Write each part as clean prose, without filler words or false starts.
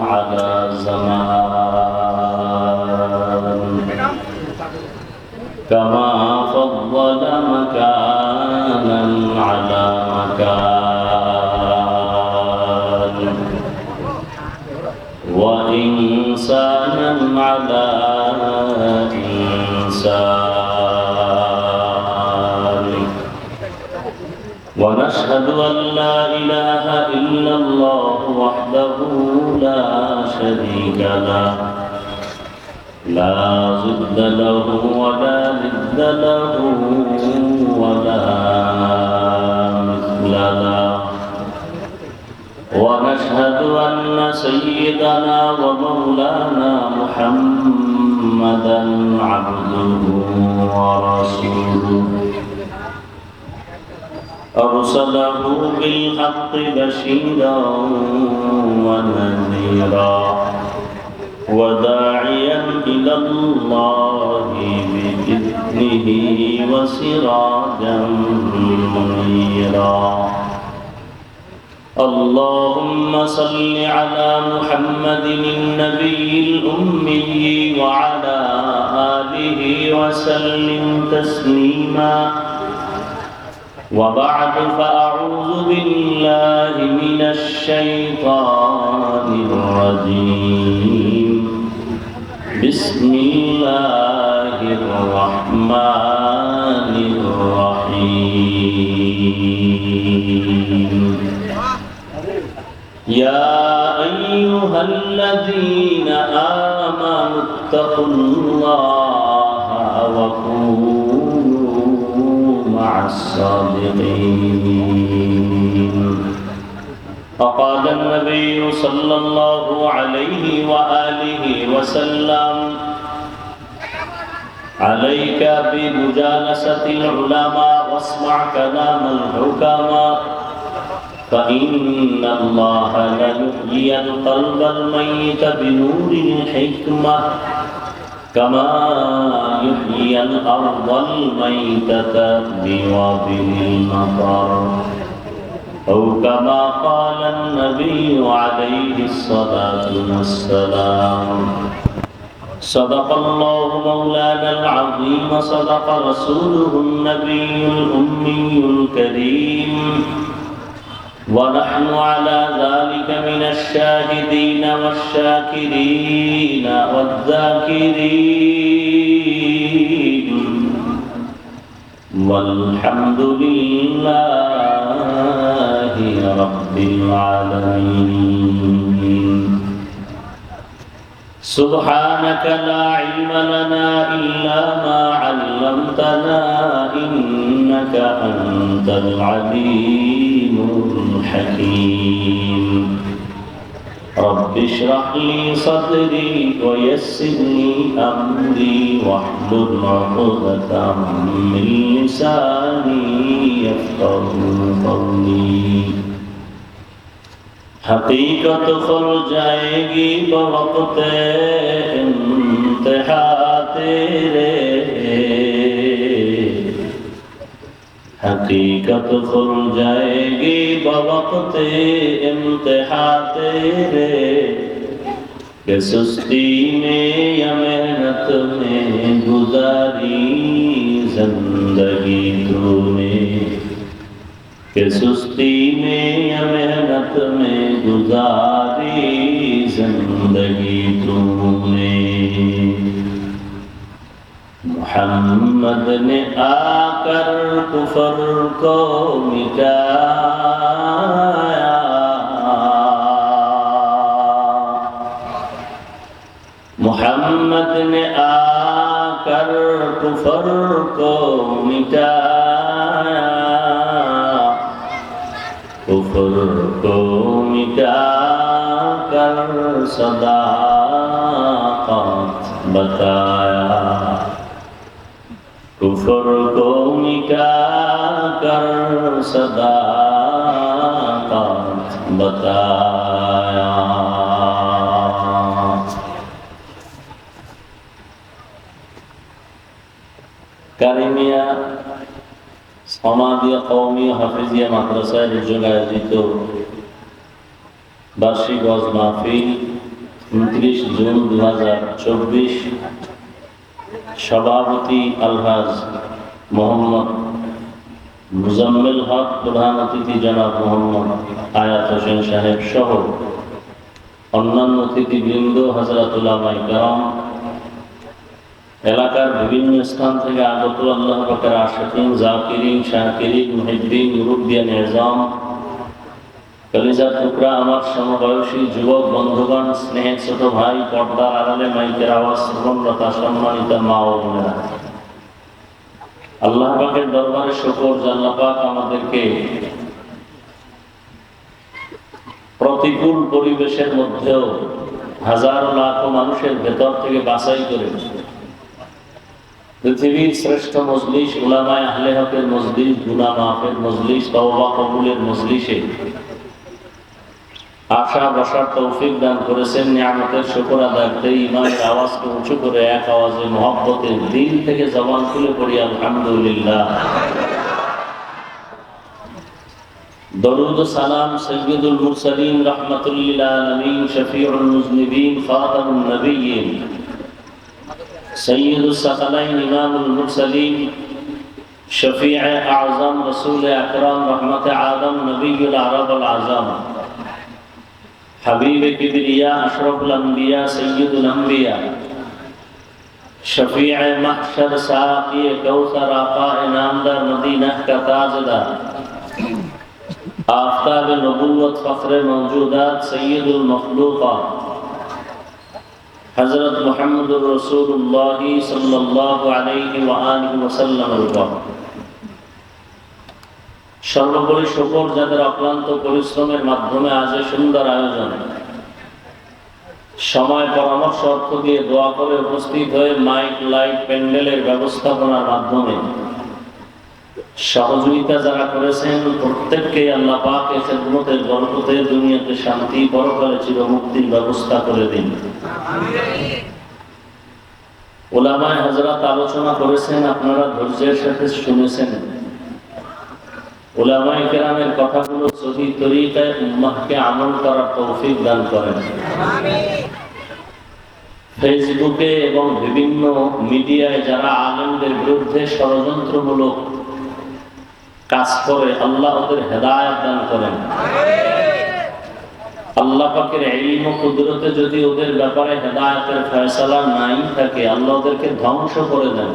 على زمان كما فضل مكانا على مكان وإنسانا على إنسان ونشهد أن لا إله إلا الله وحده لا شريك له لا ضد له ولا ند له ولا مثل له ونشهد أن سيدنا ومولانا محمدا عبده ورسوله أرسله بالحق بشيرا ونذيرا وداعيا إلى الله بإذنه وسراجا منيرا اللهم صل على محمد النبي الأمي وعلى آله وسلم تسليما وبعد فأعوذ بالله من الشيطان الرجيم بسم الله الرحمن الرحيم يا أيها الذين آمنوا اتقوا الله وكونوا مع الصادقين فقال النبي صلى الله عليه وآله وسلم عليك بمجالسة العلماء واسمع كلام الحكماء فإن الله ليحيي القلب الميت بنور الحكمة كما يحيي الأرض الميتة بوابل المطر أو كما قال النبي عليه الصلاة والسلام صدق الله مولانا العظيم صدق رسوله النبي الأمي الكريم ونحن على ذلك من الشاهدين والشاكرين والذاكرين والحمد لله رب العالمين سبحانك لا علم لنا إلا ما علمتنا إنك أنت العليم الحكيم رب اشرح لي صدري ويسر لي أمري واحلل عقدة من لساني يفقهوا قولي حقیقت کھل جائے گی بوقت انتہا تیرے حقیقت کھل جائے گی بوقت انتہا تیرے کہ سستی میں یا محنت میں گزاری زندگی تو نے کہ سستی میں یا محنت میں گزاری زندگی تو نے محمد نے آ کر کفر کو مٹایا محمد نے آ کر کفر کو مٹایا کفر کو مٹا کر صداقت بتایا کفر کو مٹا کر صداقت بتایا কারিমিয়া সমাদিয়া কওমিয়া হাফিজিয়া মাদ্রাসায় নির্যোগ আয়োজিত বার্ষিক ওয়াজ মাহফিল 29 জুন 2024। সভাপতি আলহাজ মোহাম্মদ মুজাম্মেল হক, প্রধান অতিথি জনাব মোহাম্মদ আয়াত হোসেন সাহেব সহ অন্যান্য অতিথিবৃন্দ, হযরত উলামায়ে কেরাম, এলাকার বিভিন্ন স্থান থেকে আগত আল্লাহ পাকের আশিকিন, জাকিরিন, শাকিরিন, মুহিব্বিন, মুরব্বিয়ান নিজাম, কলিজার টুকরা আমার সমবয়সী যুবক বন্ধুগণ, স্নেহের ছোট ভাই, পর্দার আড়ালে মাইকের আওয়াজ শ্রবণরতা সম্মানিত মা ও বোনেরা, আল্লাহ পাকের দরবারে শুকর যে আল্লাহ পাক আমাদেরকে প্রতিকূল পরিবেশের মধ্যেও হাজারো লাখো মানুষের ভেতর থেকে বাছাই করে পৃথিবীর শ্রেষ্ঠ মজলিস, উলামায়ে আহলে হকের মজলিস, গুনাহ মাফের মজলিস, তওবা কবুলের মজলিসে আসা বসার তৌফিক দান করেছেন। নিয়ামতের শুকর আদায় করে ঈমানের আওয়াজকে উঁচু করে এক আওয়াজে মহব্বতের দিল থেকে জবান খুলে পড়ি আলহামদুলিল্লাহ। দরুদ ও সালাম সাইয়্যিদুল মুরসালিন রাহমাতুল লিল আলামিন, শফিউল মুজনিবিন, খাতামুন নবিয়্যিন, সাইয়্যিদুস সাকালাইন, ইমামুল মুরসালিন, শফিউ আযম, রাসূল আকরাম, রহমতে আদম, নবিয়ুল আরব আল আযম, হাবিব কিবরিয়া, আশরাফুল আম্বিয়া, সাইয়্যিদুল আম্বিয়া, শফিউ মাহশর, সাকি কাউসার, আকা ইনামদার, মদিনা কা তাজদার, आफ़ताब नबुव्वत, फ़ख्र मौजूदात, सय्यदुल मखलूक़ात, हज़रत मुहम्मदुर रसूलुल्लाह सल्लल्लाहु अलैहि व आलिहि वसल्लम। সর্বোপরি শুকর যাদের অক্লান্ত পরিশ্রমের মাধ্যমে আজ এই সুন্দর আয়োজন, সময় পরামর্শ অর্থ দিয়ে দোয়া করে উপস্থিত হয়ে মাইক লাইট প্যান্ডেলের ব্যবস্থাপনার মাধ্যমে সহযোগিতা যারা করেছেন, প্রত্যেককে আল্লাহ পাক এই খেদমতের বরকতে দুনিয়াতে শান্তি, পরকালে চিরমুক্তির ব্যবস্থা করে দিন। উলামায়ে হযরত আলোচনা করেছেন, আপনারা ধৈর্যের সাথে শুনেছেন। উলামায়ে কেরামের কথাগুলো সহি তরিকায় উম্মাহকে আমল করার তৌফিক দান করেন। ফেসবুকে এবং বিভিন্ন মিডিয়ায় যারা আলেমদের বিরুদ্ধে ষড়যন্ত্রমূলক কাজ করে, আল্লাহ ওদের হেদায়েত দান করেন। আল্লাহ পাকের ইলম ও কুদরতে যদি ওদের ব্যাপারে হেদায়েতের ফয়সালা নাই থাকে, আল্লাহ ওদেরকে ধ্বংস করে দেন।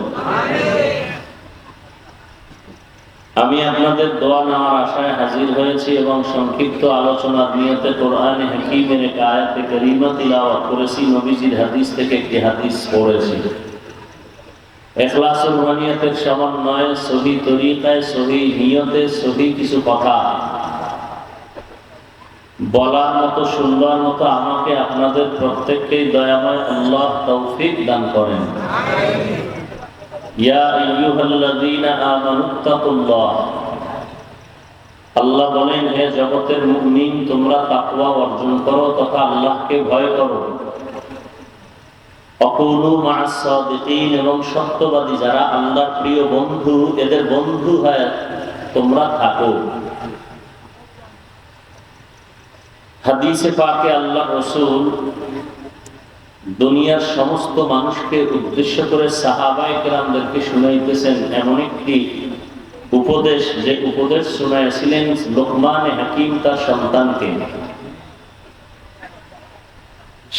আমি আপনাদের দোয়া নেওয়ার আশায় হাজির হয়েছি এবং সংক্ষিপ্ত আলোচনার নিয়তে কোরআনে হাকীমের এক আয়াতে কারীমা তিলাওয়াত করেছি, নবীজির হাদিস থেকে একটি হাদিস পড়েছি। ইখলাসুল নিয়তের সমন্বয়ে, সহি তরিকায়, সহি নিয়তে, সহি কিছু কথা বলার মতো, শুনবার মতো আমাকে আপনাদের প্রত্যেককেই দয়াময় আল্লাহ তৌফিক দান করেন। ইয়া আইয়ুহাল্লাযীনা আমানুত্তাকুল্লাহ, আল্লাহ বলেন, হে জগতের মুমিন, তোমরা তাকওয়া অর্জন করো তথা আল্লাহকে ভয় করো। অকুনু মা'আস সাদিকিন, এবং সত্যবাদী যারা আল্লাহর প্রিয় বন্ধু, এদের বন্ধু হয় তোমরা থাকো। হাদিসে পাকে আল্লাহ রাসূল দুনিয়ার সমস্ত মানুষকে উদ্দেশ্য করে সাহাবায়ে কেরামদেরকে শুনাইতেছেন এমন একটি উপদেশ, যে উপদেশ শুনাইছিলেন লোকমানে হাকিম তার সন্তানকে।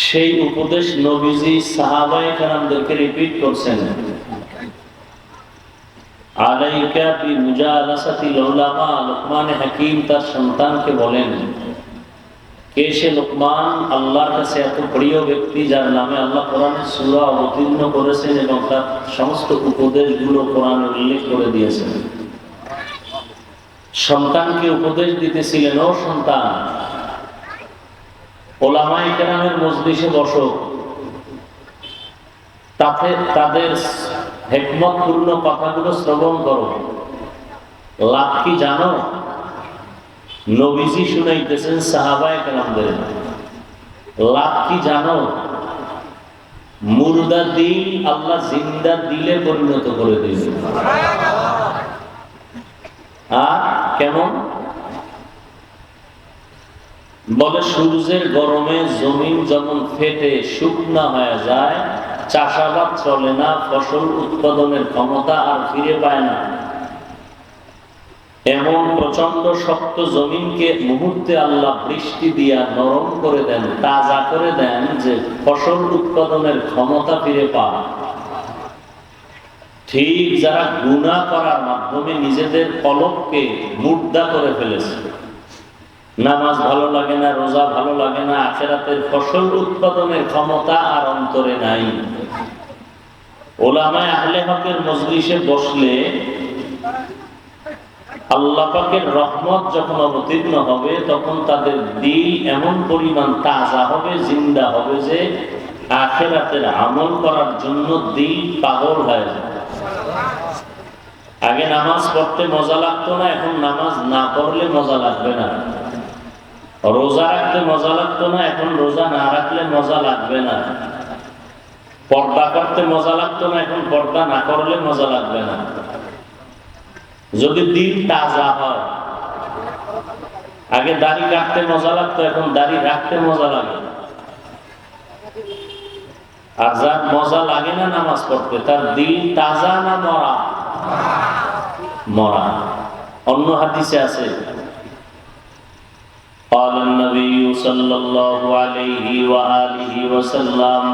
সেই উপদেশ নবীজি সাহাবায়ে কেরামদেরকে রিপিট করছেন। আলাইকা বিমুজালাসাতিল উলামা, লোকমানে হাকিম তার সন্তানকে বলেন, কে সে লোকমান? আল্লাহর কাছে এত প্রিয় ব্যক্তি যার নামে আল্লাহ কোরআনে সূরা অবতীর্ণ করেছেন এবং তার সমস্ত উপদেশগুলো কোরআনে উল্লেখ করে দিয়েছেন। সন্তানকে উপদেশ দিতেছিলেন, ও সন্তান, উলামায়ে কেরামের মজলিসে বসো, তাতে তাদের হিকমতপূর্ণ কথাগুলো শ্রবণ করো। লাভ কি জানো? নবীজি শুনাইতেছেন সাহাবায়ে কেরামদের। লাভ কি জানো? মুর্দা দিল আল্লাহ জিন্দা দিলে পরিণত করে দিয়েছে। আর কেমন? বলে সূর্যের গরমে জমিন যখন ফেটে শুকনা হয়ে যায়, চাষাবাদ চলে না, ফসল উৎপাদনের ক্ষমতা আর ফিরে পায় না। এমন প্রচন্ড শক্ত জমিনকে মুহূর্তে আল্লাহ বৃষ্টি দিয়া নরম করে দেন, তাজা করে দেন, যে ফসল উৎপাদনের ক্ষমতা ফিরে পায়। ঠিক যারা গুনাহ করার মাধ্যমে নিজেদের কলবকে মুর্দা করে ফেলেছে, নামাজ ভালো লাগে না, রোজা ভালো লাগে না, আখিরাতের ফসল উৎপাদনের ক্ষমতা আর অন্তরে নাই। উলামায়ে আহলে হকের মজলিসে বসলে আল্লাহ পাকের রহমত যখন অবতীর্ণ হবে, তখন তাদের দিল এমন পরিমাণ তাজা হবে, জিন্দা হবে, যে আখিরাতের আমল করার জন্য দিল পাগল হয়ে যাবে। আগে নামাজ পড়তে মজা লাগতো না, এখন নামাজ না পড়লে মজা লাগবে না। রোজা রাখতে মজা লাগতো না, এখন রোজা না রাখলে মজা লাগবে না। পর্দা করতে মজা লাগতো না, এখন পর্দা না করলে মজা লাগবে না। যদি দিল তাজা হয়, আগে দাড়ি কাটতে মজা লাগতো, এখন দাড়ি রাখতে মজা লাগে। আর যার মজা লাগে না নামাজ পড়তে, তার দিল তাজা না মরা? মরা। অন্য হাদিসে আছে, قال النبي صلى الله عليه وآله وسلم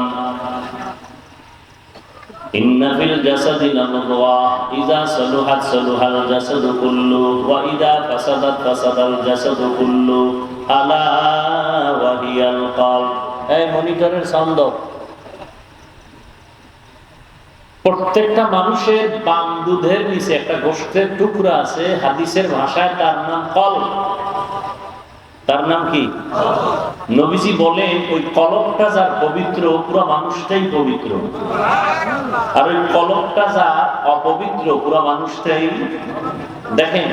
إن في الجسد مضغة إذا صلحت صلح الجسد كله وإذا فسدت فسد الجسد كله ألا وهي القلب। এই মনিটরের সাউন্ড। প্রত্যেকটা মানুষের বাম দুধের নিচে একটা গোশতের টুকরা আছে, হাদিসের ভাষায় তার নাম কলব। তার নাম কি? নবীজি বলেন, ওই কলবটা যার পবিত্র, পুরো মানুষটাই পবিত্র। আর ওই কলবটা যার অপবিত্র, পুরো মানুষটাই। দেখেন,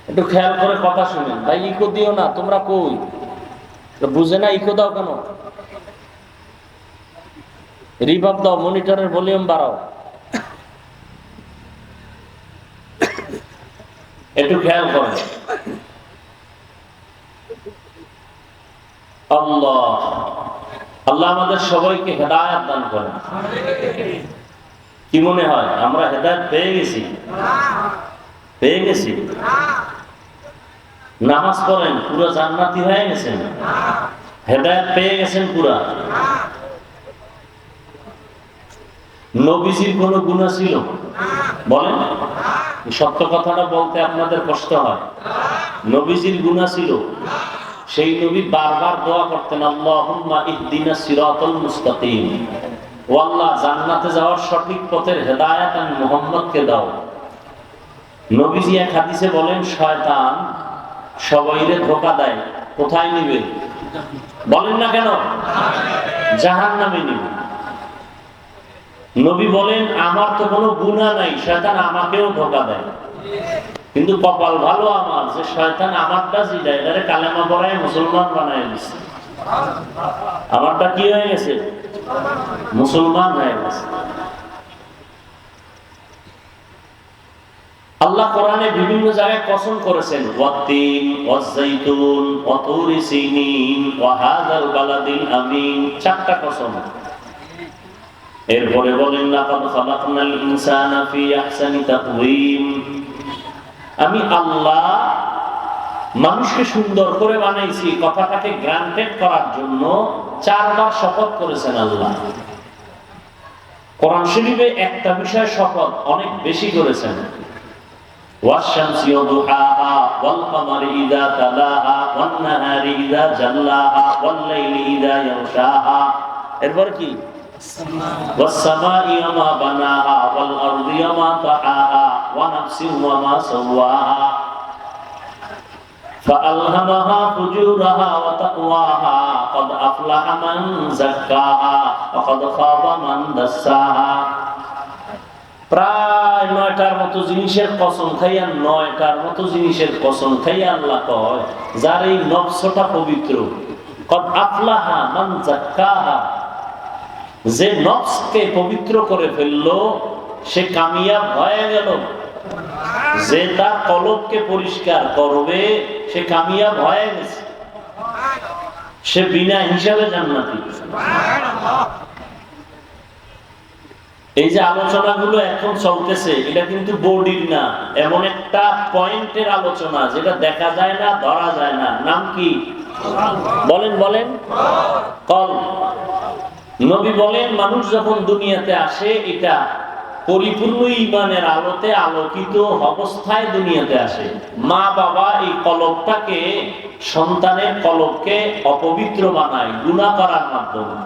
একটু খেয়াল করে কথা শুনেন। ভাই ইকো দিও না, তোমরা কই বুঝে না? ইকো দাও কেন? রিভার্ব দাও, মনিটরের ভলিউম বাড়াও। একটু খেয়াল করেন। আল্লাহ আল্লাহ আমাদের সবাইকে হেদায়েত দান করেন। কি মনে হয় আমরা হেদায়েত পেয়ে গেছি? পেয়ে গেছি? নামাজ পড়েন, পুরো জান্নাতি হয়ে গেছেন? হেদায়েত পেয়ে গেছেন পুরা? নবীজির কোন গুনাহ ছিল? বলেন, সত্য কথাটা বলতে আপনাদের কষ্ট হয়। নবীজির গুনাহ ছিল? সেই নবী বারবার দোয়া করতেন, আল্লাহুম্মা ইহদিনাস সিরাতাল মুস্তাকিম। ও আল্লাহ, জান্নাতে যাওয়ার সঠিক পথের হেদায়েত আমি মুহাম্মদকে দাও। নবীজি এক হাদিসে বলেন, শয়তান সবাইরে ধোঁকা দেয়, কোথায় নিবে? বলেন না কেন? জাহান্নামে নিবে। নবী বলেন, আমার তো কোনো গুনাহ নাই, শয়তান আমাকেও ধোঁকা দেয়। কিন্তু কপাল ভালো আমার, যে শয়তান আমারটা জিদা এটারে কালেমা পড়ায় মুসলমান বানায় দিচ্ছে। আমারটা কি হয়ে গেছে? মুসলমান হয়ে গেছে। আল্লাহ কোরআনে বিভিন্ন জায়গায় কসম করেছেন, ওয়াত্তিন ওয়াজ্জাইতুন ওয়া তুরি সিনিন ওয়া হাযাল বালাদিল আমিন। চারটা কসম। এরপরে বলেন, লাকাদ খালাকনাল ইনসানা ফি আহসানি তাকওয়িম। আমি আল্লাহ মানুষকে সুন্দর করে বানাইছি, কথাটাকে গ্রান্টেড করার জন্য চারবার শপথ করেছেন আল্লাহ। কোরআন শরীফে একটা বিষয় শপথ অনেক বেশি করেছেন, ওয়াশ-শামসি ওয়া দুহাহা ওয়াল কামারি ইযা তালাহা ওয়ান নাহারি ইযা জাল্লাহা ওয়াল লাইলি ইযা ইয়াগশাহা। এরপর কি? ওয়াস-সামাই ওয়া মা বানাহা ওয়াল আরদি ওয়া মা তাহাহা ওয়া নাফসিন ওয়া মা সাওয়াহা ফাআলহামাহা ফুজুরাহা ওয়া তাকওয়াহা ক্বাদ আফলাহা মান যাক্কাহা ওয়া ক্বাদ খাবা মান দাসসাহা। প্রায় ৯টার মতো জিনিসের কসম খাইয়া, ৯টার মতো জিনিসের কসম খাইয়া আল্লাহ কয়, যার এই নফসটা পবিত্র, ক্বাদ আফলাহা মান যাক্কাহা, যে নফসকে পবিত্র করে ফেললো সে কামিয়াব হয়ে গেল। যে তার কলবকে পরিষ্কার করবে সে কামিয়াব হয়ে গেছে। সে বিনা হিসাবে জান্নাতি। এই যে আলোচনাগুলো এখন চলতেছে, এটা কিন্তু বোর্ডির না, এমন একটা পয়েন্টের আলোচনা যেটা দেখা যায় না, ধরা যায় না। নাম কি? বলেন বলেন। কল। নবী বলেন, মানুষ যখন দুনিয়াতে আসে, এটা পরিপূর্ণ ঈমানের আলোতে আলোকিত অবস্থায় দুনিয়াতে আসে। মা বাবা এই কলবটাকে, সন্তানের কলবকে অপবিত্র বানায় গুনাহ করার মাধ্যমে।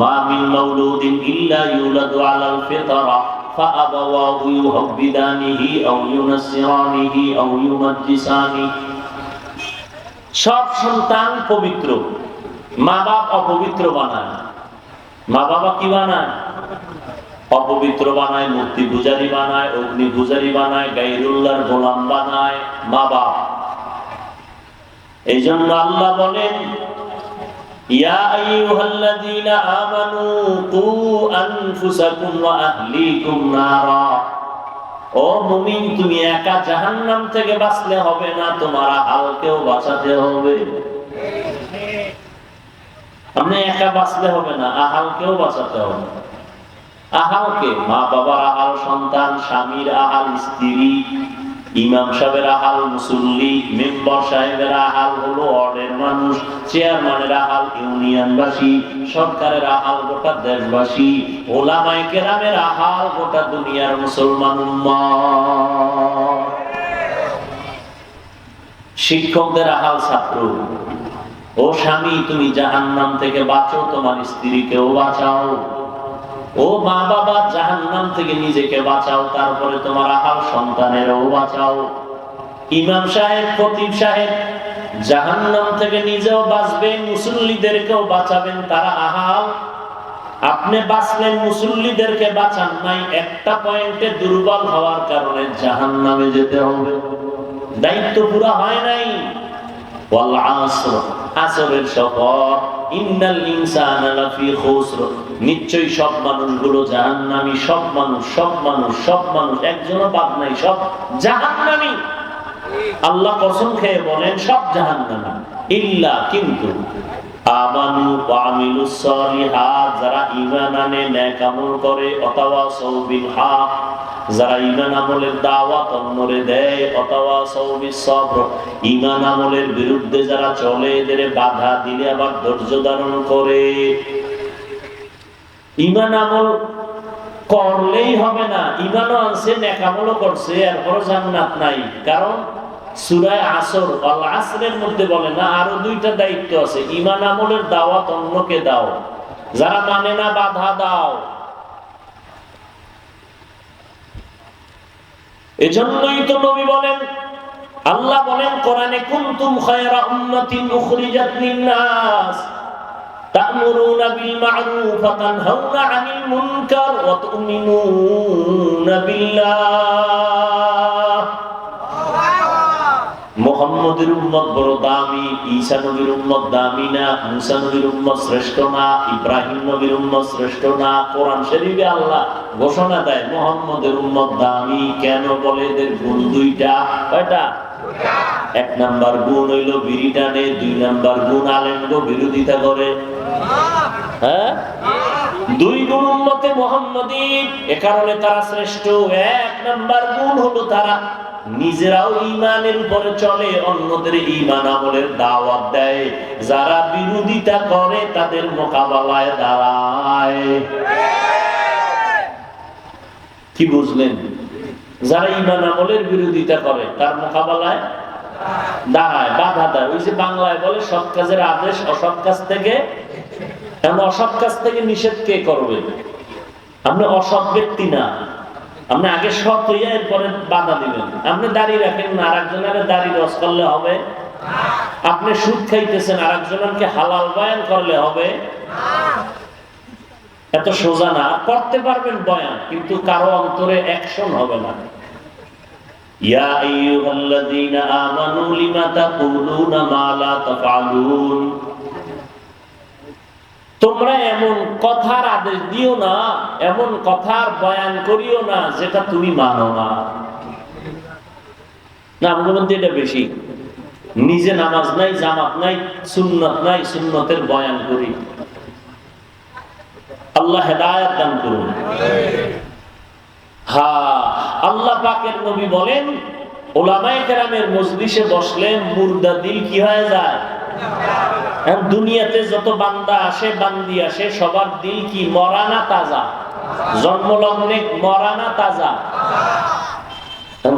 মা মিন মাউলুদিন ইল্লা ইউলাদু আলাল ফিতরা ফাআবাওয়াহু ইউহাব্বিদানিহি আও ইউনাসসিরানিহি আও ইউমাজ্জিসানি। সব সন্তান পবিত্র, মা বাবা অপবিত্র বানায়। মা বাবা কি বানায়? অপবিত্র বানায়, মূর্তি পূজারী বানায়, অগ্নি পূজারী বানায়, গায়রুল্লাহর গোলাম বানায় মা বাবা। এই জন্য আল্লাহ বলেন, ইয়া আইয়ুহাল্লাযীনা আমানু কু আনফুসাকুম ওয়া আহলিকুম নারা। ও মুমিন, তুমি একা জাহান্নাম থেকে বাঁচলে হবে না, তোমার আহালকেও বাঁচাতে হবে। আপনি একা বাঁচলে হবে না, আহালকেও বাঁচাতে হবে। আহালকে, মা বাবার আহাল সন্তান, স্বামীর আহাল স্ত্রী, ইমাম সাহেবের আহাল মুসল্লি, মেম্বার সাহেবের আহাল হলো ওয়ার্ডের মানুষ, চেয়ারম্যানের আহাল ইউনিয়নবাসী, সরকারের আহাল গোটা দেশবাসী, ওলামায়ে কেরামের আহাল গোটা দুনিয়ার মুসলমান উম্মাহ, শিক্ষকদের আহাল ছাত্র। ও স্বামী, তুমি জাহান্নাম থেকে বাঁচো, তোমার স্ত্রীকেও বাঁচাও। ও মা বাবা, জাহান্নাম থেকে নিজেকে বাঁচাও, তারপরে তোমার আহাল সন্তানেরও বাঁচাও। ইমাম সাহেব, খতিব সাহেব জাহান্নাম থেকে নিজেও বাঁচবেন, মুসল্লিদেরকেও বাঁচাবেন, তারা আহাল। আপনি বাঁচলেন, মুসল্লিদেরকে বাঁচান নাই, একটা পয়েন্টে দুর্বল হওয়ার কারণে জাহান্নামে যেতে হবে, দায়িত্ব পুরা হয় নাই। ওয়াল আসর, আসরের শপথ, ইন্নাল ইনসানা লাফি খুসর, নিশ্চয়ই সব মানুষগুলো জাহান্নামী। সব মানুষ, সব মানুষ, সব মানুষ, একজনও বাদ নাই, সব জাহান্নামী। আল্লাহ কসম খেয়ে বলেন সব জাহান্নামী, ইল্লা, কিন্তু আমানু ওয়া আমিলুস সালিহাত, যারা ঈমান আনে, নেক আমল করে, ওয়াতাওয়াসাউ বিল হক, যারা ঈমান আমলের দাওয়াত অন্যরে দেয়, ওয়াতাওয়াসাউ বিস সবর, ঈমান আমলের বিরুদ্ধে যারা চলে, এদের বাধা দিলে আবার ধৈর্য ধারণ করে। ঈমান আমল করলেই হবে না, ঈমানও আনছে, নেক আমলও করছে, এরপরও জান্নাত নাই। কারণ সূরা আসর, আল আসরের মধ্যে বলে না, আরো দুইটা দায়িত্ব আছে। ঈমান আমলের দাওয়াত অন্যকে দাও, যারা মানে না বাধা দাও। এজন্যই তো নবী বলেন, আল্লাহ বলেন কোরআনে, কুনতুম খায়রা উম্মাতিন উখরিজাত লিন-নাস তা'মুরুনা বিল মা'রুফ ওয়া তানহাউনা 'আনিল মুনকার ওয়া তু'মিনুনা বিল্লাহ। মুহাম্মদের উম্মত বড় দামি, ঈসা নবীর উম্মত দামি না, মুসা নবীর উম্মত শ্রেষ্ঠ না, ইব্রাহিম নবীর উম্মত শ্রেষ্ঠ না। কোরআন শরীফে আল্লাহ ঘোষণা দেয় মুহাম্মদের উম্মত দামি। কেন বলে? এদের গুণ দুইটা। কয়টা? এক নাম্বার গুণ হইল বিড়ি টানে, দুই নাম্বার গুণ আলেমগো বিরোধিতা করে। হ্যাঁ, দুই গুণ উম্মতে মুহাম্মদী, এ কারণে তারা শ্রেষ্ঠ। এক নাম্বার গুণ হলো তারা নিজেরাও ঈমানের উপরে চলে, অন্যদের ঈমান আমলের দাওয়াত দেয়, যারা বিরোধিতা করে তাদের মোকাবেলায় দাঁড়ায়। কি বুঝলেন? যারা ঈমান আমলের বিরোধিতা করে তার মোকাবেলায় দাঁড়ায়, বাধা দেয়। ওই যে বাংলায় বলে সৎ কাজের আদেশ অসৎ কাজ থেকে, এখন অসৎ কাজ থেকে নিষেধ কে করবে? আপনি অসৎ ব্যক্তি না, আপনি আগে সৎ হইয়া এরপরে বাধা দিবেন। আপনি দাড়ি রাখেন না, আর একজনের দাড়ি রস করলে হবে? আপনি সুদ খাইতেছেন, আর একজনকে হালাল বয়ান করলে হবে? এত সোজা না। করতে পারবেন বয়ান, কিন্তু কারো অন্তরে অ্যাকশন হবে না। ইয়া আইয়ুহাল্লাযীনা আমানু লিমা তাকুলুনা মা লা তাফআলুন। তোমরা এমন কথার আদেশ দিও না, এমন কথার বয়ান করিও না যেটা তুমি মানো না। না, আমাদের মধ্যে এটা বেশি। নিজে নামাজ নাই, জামাত নাই, সুন্নত নাই, সুন্নতের বয়ান করি। আল্লাহ হেদায়েত দান করুন। হ্যাঁ, আল্লাহ পাকের নবী বলেন উলামায়ে কেরামের মজলিসে বসলে মুর্দা দিল কি হয়ে যায়? দুনিয়াতে যত বান্দা আসে, বান্দি আসে, সবার দিল কি মরা না তাজা? জন্মলগ্নে মরা না তাজা?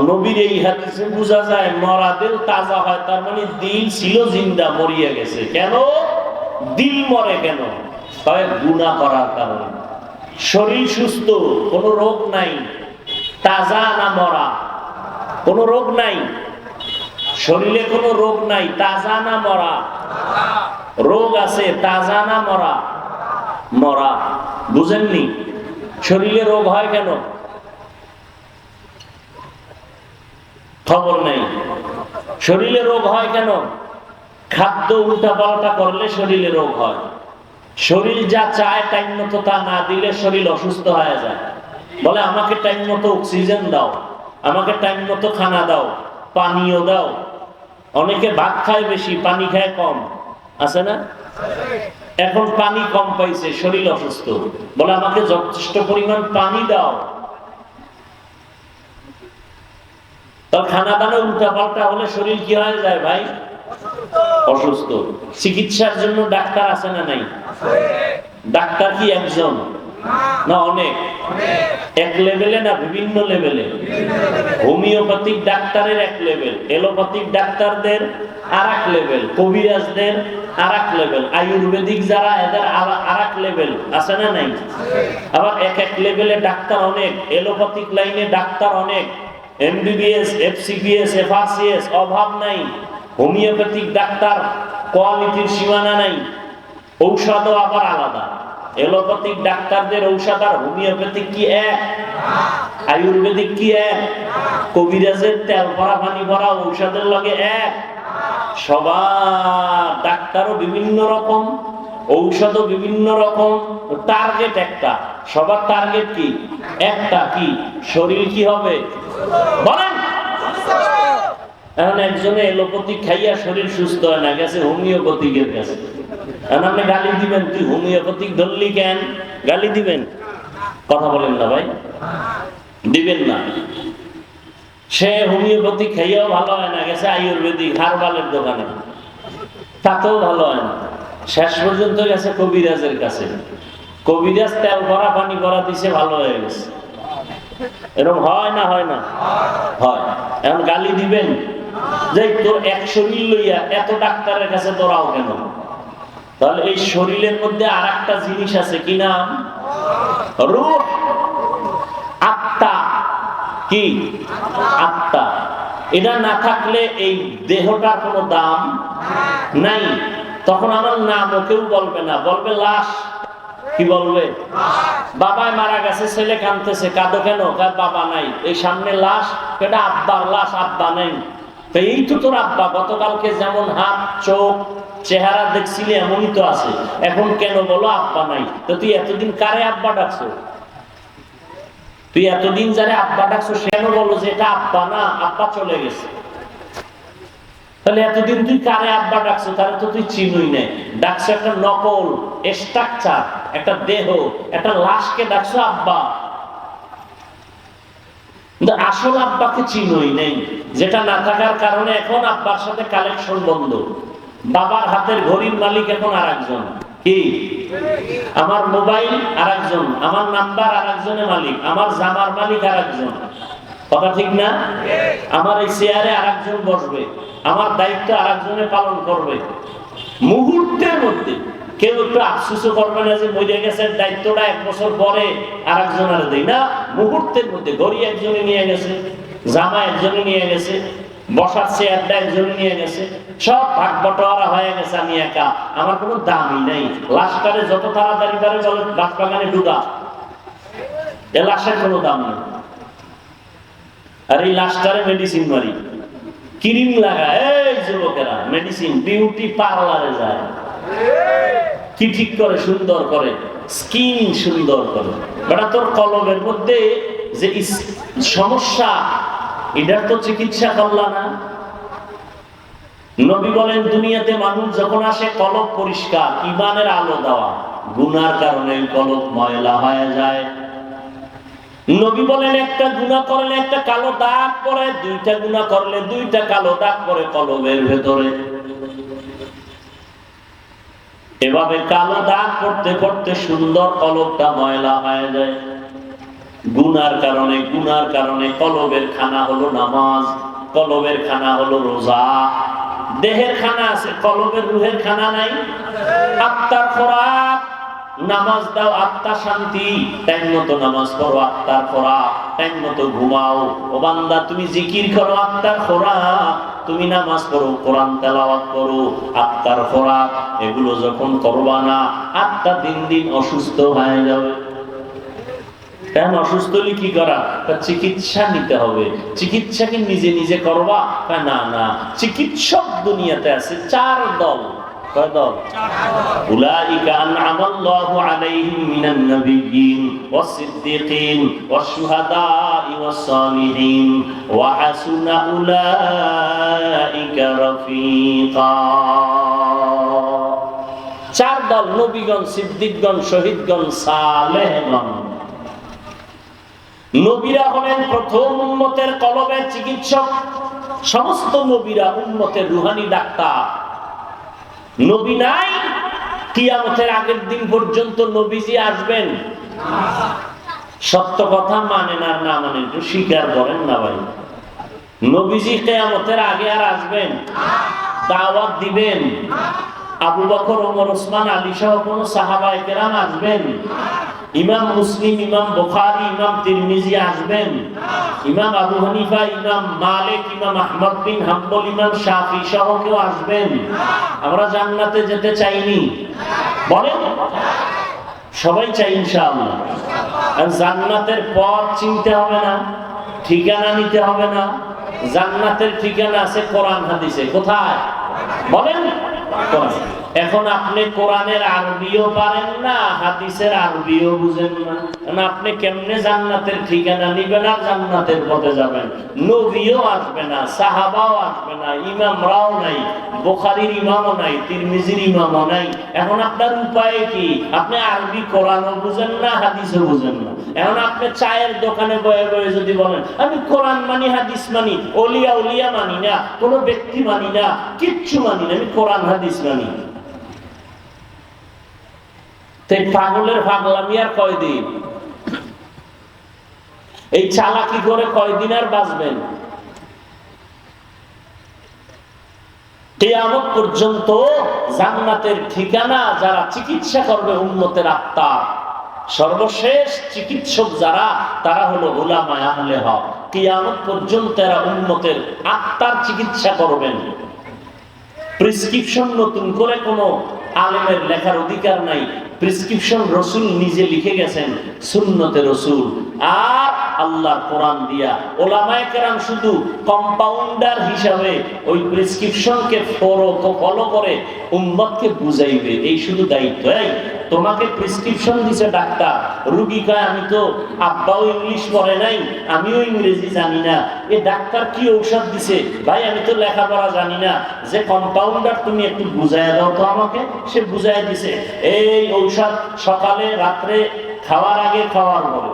নবীর এই হাদিসে বোঝা যায় মরা দিল তাজা হয়, তার মানে দিল ছিল জিন্দা, মরিয়া গেছে। কেন দিল মরে? কেন? গুনাহ করার কারণে। শরীর সুস্থ, কোনো রোগ নাই, তাজা না মরা? কোনো রোগ নাই, শরীরে কোনো রোগ নাই, তাজা না মরা? রোগ আছে, তাজা না মরা? মরা। বুঝেননি? শরীরে রোগ হয় কেন? খবর নেই। শরীরে রোগ হয় কেন? খাদ্য উল্টা পাল্টা করলে শরীরে রোগ হয়। শরীর যা চায় টাইম মতো তা না দিলে শরীর অসুস্থ হয়ে যায়। বলে আমাকে টাইম মতো অক্সিজেন দাও, আমাকে টাইম মতো খানা দাও, পানীয় দাও। অনেকে ভাত খায় বেশি, পানি খায় কম, আছে না? এখন পানি কম পাইছে, শরীর অসুস্থ, বলে আমাকে যথেষ্ট পরিমাণ পানি দাও। খানা দানা উল্টা পাল্টা হলে শরীর কি হয়ে যায় ভাই? অসুস্থ। চিকিৎসার জন্য ডাক্তার আছে না নাই? ডাক্তার কি একজন না অনেক? এক লেভেলে না বিভিন্ন লেভেলে? হোমিওপ্যাথিক ডাক্তারের এক লেভেল, এলোপ্যাথিক ডাক্তারদের আর এক লেভেল, কবিরাজদের আর এক লেভেল, আয়ুর্বেদিক যারা এদের আর এক লেভেল, আছে না নাই? আবার এক এক লেভেলে ডাক্তার অনেক, এলোপ্যাথিক লাইনে ডাক্তার অনেক, এমবিবিএস, এফসিবিএস, এফআরসিএস অভাব নাই। হোমিওপ্যাথিক ডাক্তার কোয়ালিটির সীমানা নাই। ঔষধও আবার আলাদা। এলোপ্যাথিক ডাক্তারদের ঔষধ আর হোমিওপ্যাথিক কি এক? আয়ুর্বেদিক কি এক? কবিরাজের তেল ভরা পানি ভরা ঔষধের লগে এক? সবার ডাক্তারও বিভিন্ন রকম, ঔষধও বিভিন্ন রকম, টার্গেট একটা। সবার টার্গেট কি? একটা, কি? শরীর কি হবে বলেন? এখন একজনে এলোপ্যাথিক খাইয়া শরীর সুস্থ হয় না, গেছে হোমিওপ্যাথিকের কাছে। এখন আপনি গালি দিবেন, তুই হোমিওপ্যাথিক ধরলি কেন? গালি দিবেন? কথা বলেন না ভাই, দিবেন না। সে হোমিওপ্যাথিক খাইয়াও ভালো হয় না, গেছে আয়ুর্বেদিক হারবালের দোকানে, তাতেও ভালো হয় না। শেষ পর্যন্ত গেছে কবিরাজের কাছে। কবিরাজ তেল ভরা পানি ভরা দিছে, ভালো হয়ে গেছে। এরকম হয় না? হয় না? হয়। এখন গালি দিবেন যে তোর এক শরীর লইয়া এত ডাক্তারের কাছে তোরাও কেন? তাহলে এই শরীরের মধ্যে আর একটা জিনিস আছে, কি নাম? রূহ, আত্মা। কি? আত্মা। এটা না থাকলে এই দেহটার কোনো দাম নাই। তখন আমার নামও কেউ বলবে না, বলবে লাশ। কি বলবে? বাবাই মারা গেছে, ছেলে কাঁদতেছে, কাঁদো কেন? বাবা নাই, এই সামনে লাশ, এটা আব্বার লাশ, আব্বা নাই। তো এই তো তোর আব্বা, গতকালকে যেমন হাত চোখ চেহারা দেখছিলি এমনই তো আছে, এখন কেন বলো আব্বা নাই? তো তুই এতদিন কারে আব্বা ডাকছো? তুই এতদিন যারে আব্বা ডাকছো কেন বলো যে এটা আব্বা না, আব্বা চলে গেছে? তাহলে এতদিন তুই কারে আব্বা ডাকছো? তাহলে তো তুই চিনুই নাই। ডাকছো একটা নকল স্ট্রাকচার, একটা দেহ, একটা লাশকে ডাকছো আব্বা, কিন্তু আসল আব্বাকে চিনুই নেই। যেটা না থাকার কারণে এখন আব্বার সাথে কালেকশন বন্ধ। বাবার হাতের ঘড়ির মালিক এখন আর একজন। কি? আমার মোবাইল আর একজন, আমার নাম্বার আর একজনের মালিক, আমার জামার মালিক আর একজন। কথা ঠিক না? আমার এই চেয়ারে আর একজন বসবে, আমার দায়িত্ব আর একজনে পালন করবে। মুহূর্তের মধ্যে কেউ একটু আফসোসও করবে না যে মরে গেছে, দায়িত্বটা 1 বছর পরে আর একজনের দেয় না। মুহূর্তের মধ্যে ঘড়ি একজনে নিয়ে গেছে, জামা একজনে নিয়ে গেছে, বসার চেয়ারটা একজনে নিয়ে গেছে, সব ভাগ বটোয়ারা হয়ে গেছে। আমি একা, আমার কোনো দামই নাই। লাশটারে যত তাড়াতাড়ি পারে চলে গাছ বাগানে ঢুকা, এ লাশের কোনো দাম নেই। আর এই লাশটারে মেডিসিন মারি, ক্রিম লাগায়। এই যুবকেরা মেডিসিন, বিউটি পার্লারে যায়, কি ঠিক করে, সুন্দর করে, স্কিন সুন্দর করে। বেটা তোর কলমের মধ্যে যে সমস্যা, এটার তো চিকিৎসা করলা না। নবী বলেন দুনিয়াতে মানুষ যখন আসে কলব পরিষ্কার, ঈমানের আলো দেওয়া, গুনার কারণে কলব ময়লা হয়ে যায়। নবী বলেন একটা গুনাহ করলে একটা কালো দাগ পড়ে, দুইটা গুনাহ করলে দুইটা কালো দাগ পড়ে কলবের ভেতরে। এভাবে কালো দাগ পড়তে পড়তে সুন্দর কলবটা ময়লা হয়ে যায়। গুনার কারণে কলবের খানা হলো নামাজ, কলবের খানা হলো রোজা। দেহের খানা আছে, কলবের রুহের খানা নাই। আত্মার খোরাক, নামাজ দাও আত্মা শান্তি, টাইম মতো নামাজ পড়ো আত্মার খোরাক, টাইম মতো ঘুমাও। ও বান্দা তুমি জিকির করো আত্মার খোরাক, তুমি নামাজ পড়ো, কোরআন তেলাওয়াত করো আত্মার খোরাক। এগুলো যখন করবা না, আত্মা দিন দিন অসুস্থ হয়ে যাবে। কেন অসুস্থ হলে কি করা? চিকিৎসা নিতে হবে। চিকিৎসা কি নিজে নিজে করবা? না না, চিকিৎসক দুনিয়াতে আছে চার দল। কয় দল? উলাইকা আনআমাল্লাহু আলাইহিম মিনান নাবিয়্যিন ওয়াস সিদ্দীকিন ওয়াশ শুহাদাই ওয়াস সালিহিন ওয়া হাসুনা উলাইকা রাফিকা। চার দল: নবীগণ, সিদ্দিকগণ, শহীদগণ, সালেহগণ। নবীরা হলেন প্রথম উম্মতের কলবের চিকিৎসক। সমস্ত নবীরা উম্মতের রুহানি ডাক্তার। নবী নাই, কিয়ামতের আগের দিন পর্যন্ত নবীজি আসবেন? সত্য কথা মানেন আর না মানেন একটু স্বীকার করেন না ভাই। নবীজি কিয়ামতের আগে আর আসবেন? দাওয়াত দিবেন? আবু বকর, ওমর, ওসমান, আলী সহ কোন সাহাবায়ে কেরাম আসবেন? ইমাম মুসলিম, ইমাম বুখারী, ইমাম তিরমিজি আসবেন? ইমাম আবু হানিফা, ইমাম মালিক, ইমাম আহমদ বিন হাম্বল, ইমাম শাফি সহ কেউ আসবেন? আমরা জান্নাতে যেতে চাইনি? বলেন সবাই চাই ইনশাআল্লাহ। আর জান্নাতের পথ চিনতে হবে না, ঠিকানা নিতে হবে না। জান্নাতের ঠিকানা আছে কোরআন হাদিসে। কোথায়? বলেন। এখন আপনি কোরআনের আরবিও পারেন না, হাদিসের আরবিও বুঝেন না, আপনি কেমনে জান্নাতের ঠিকানা নিবেন আর জান্নাতের পথে যাবেন? নবীও আসবে না, সাহাবাও আসবে না, ইমামরাও নাই, বুখারীর ইমামও নাই, তিরমিজির ইমামও নাই। এখন আপনার উপায় কি? আপনি আরবি কোরআনও বুঝেন না, হাদিসও বুঝেন না। এখন আপনি চায়ের দোকানে বয়ে বয়ে যদি বলেন আমি কোরআন মানি, হাদিস মানি, ওলিয়া উলিয়া মানি না, কোনো ব্যক্তি মানি না, কিচ্ছু মানি না, আমি কোরআন হাদিস মানি, পাগলের পাগলামি আর কয়দিন? এই চালাকি করে কয়দিন আর বাঁচবেন? কিয়ামত পর্যন্ত জান্নাতের ঠিকানা যারা চিকিৎসা করবে উম্মতের আত্মা, সর্বশেষ চিকিৎসক যারা, তারা হলো উলামায়ে আহলে হক। কিয়ামত পর্যন্ত এরা উম্মতের আত্মার চিকিৎসা করবেন। প্রেসক্রিপশন নতুন করে কোনো আলেমের লেখার অধিকার নাই। প্রেসক্রিপশন রাসূল নিজে লিখে গেছেন, সুন্নতে রাসূল আর আল্লাহর কোরআন দিয়া। উলামায়ে কেরাম শুধু কম্পাউন্ডার হিসাবে ওই প্রেসক্রিপশনকে ফলো করে উম্মতকে বুঝাইবে, এই শুধু দায়িত্ব। এই তোমাকে প্রেসক্রিপশন দিছে ডাক্তার, রোগী কয় আমি তো আব্বাও ইংলিশ পড়ে নাই, আমিও ইংরেজি জানি না, এ ডাক্তার কি ঔষধ দিছে? ভাই আমি তো লেখাপড়া জানি না, যে কম্পাউন্ডার তুমি একটু বুঝাইয়া দাও তো আমাকে। সে বুঝাইয়া দিছে এই ঔষধ সকালে, রাত্রে, খাওয়ার আগে, খাওয়ার পরে।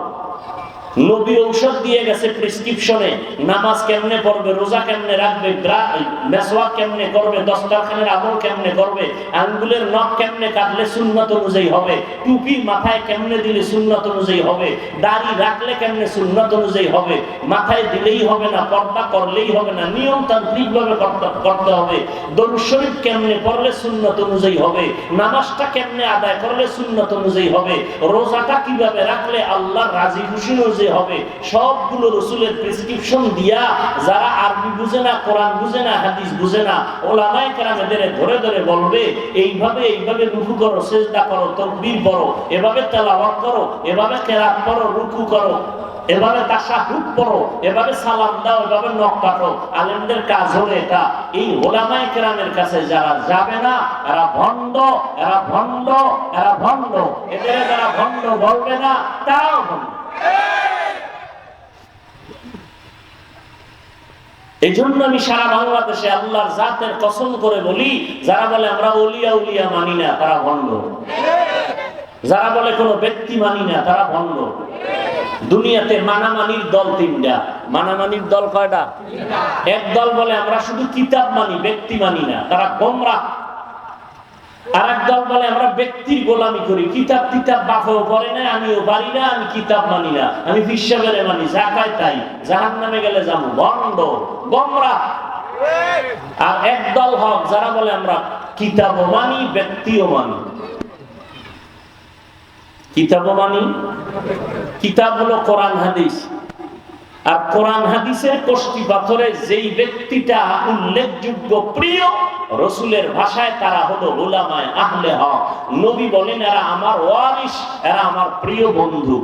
নবী ঔষধ দিয়ে গেছে প্রেসক্রিপশনে, নামাজ কেমনে পড়বে, রোজা কেমনে রাখবে, মেসওয়াক কেমনে করবে, দস্তরখানের আমল কেমনে করবে, আঙ্গুলের নখ কেমনে কাটলে সুন্নত অনুযায়ী হবে, টুপি মাথায় কেমনে দিলে সুন্নত অনুযায়ী হবে, দাড়ি রাখলে কেমনে সুন্নত অনুযায়ী হবে, মাথায় দিলেই হবে না, পর্দা করলেই হবে না, নিয়মতান্ত্রিক ভাবে করতে হবে, দরুদ শরীফ কেমনে পড়লে সুন্নত অনুযায়ী হবে, নামাজটা কেমনে আদায় করলে সুন্নত অনুযায়ী হবে, রোজাটা কিভাবে রাখলে আল্লাহর রাজি খুশি হবে, সবগুলো রাসূলের প্রেসক্রিপশন দিয়া যারা আরবি বুঝে না, কোরআন বুঝে না, হাদিস বুঝে না, উলামায়ে কেরাম এদের ধরে ধরে বলবে এইভাবে এইভাবে রুকু করো, সিজদা করো, তাকবীর পড়ো, এভাবে তেলাওয়াত করো, এভাবে কিরাত পড়ো, রুকু করো, এভাবে তাশাহুদ পড়ো, এভাবে সালাম দাও, এভাবে নখ কাটো। আলেমদের কাজ হলো এটা। এই উলামায়ে কেরামের কাছে যারা যাবে না, এরা ভণ্ড, এরা ভণ্ড, এরা ভণ্ড। এদের যারা ভণ্ড বলবে না, তারাও ভণ্ড। এই জন্য আমি সারা বাংলাদেশে আল্লাহর জাতের কসম করে বলি, যারা বলে আমরা ওলিয়া উলিয়া মানি না তারা ভণ্ড, যারা বলে কোনো ব্যক্তি মানি না তারা ভণ্ড। দুনিয়াতে মানামানির দল তিনটা। মানামানির দল কয়টা? এক দল বলে আমরা শুধু কিতাব মানি, ব্যক্তি মানি না, তারা গোমরাহ। আর এক দল বলে আমরা ব্যক্তির গোলামি করি, কিতাব কিতাব বাপেও পড়ে না, আমিও পারি না, আমি কিতাব মানি না, আমি বিশ্বাসের মানি, যা খাই তাই, জাহান্নামে গেলে যাবো, ভণ্ড, গোমরাহ। আর এক দল হক, যারা বলে আমরা কিতাবও মানি, ব্যক্তিও মানি। কিতাবও মানি, কিতাব হলো কোরআন হাদিস। আর কোরআন হাদিসের কষ্টি পাথরে যেই ব্যক্তিটা উল্লেখযোগ্য প্রিয় রসুলের ভাষায়, তারা হলো উলামায়ে আহলে হক। নবী বলেন এরা আমার ওয়ারিস, এরা আমার প্রিয় বন্ধু।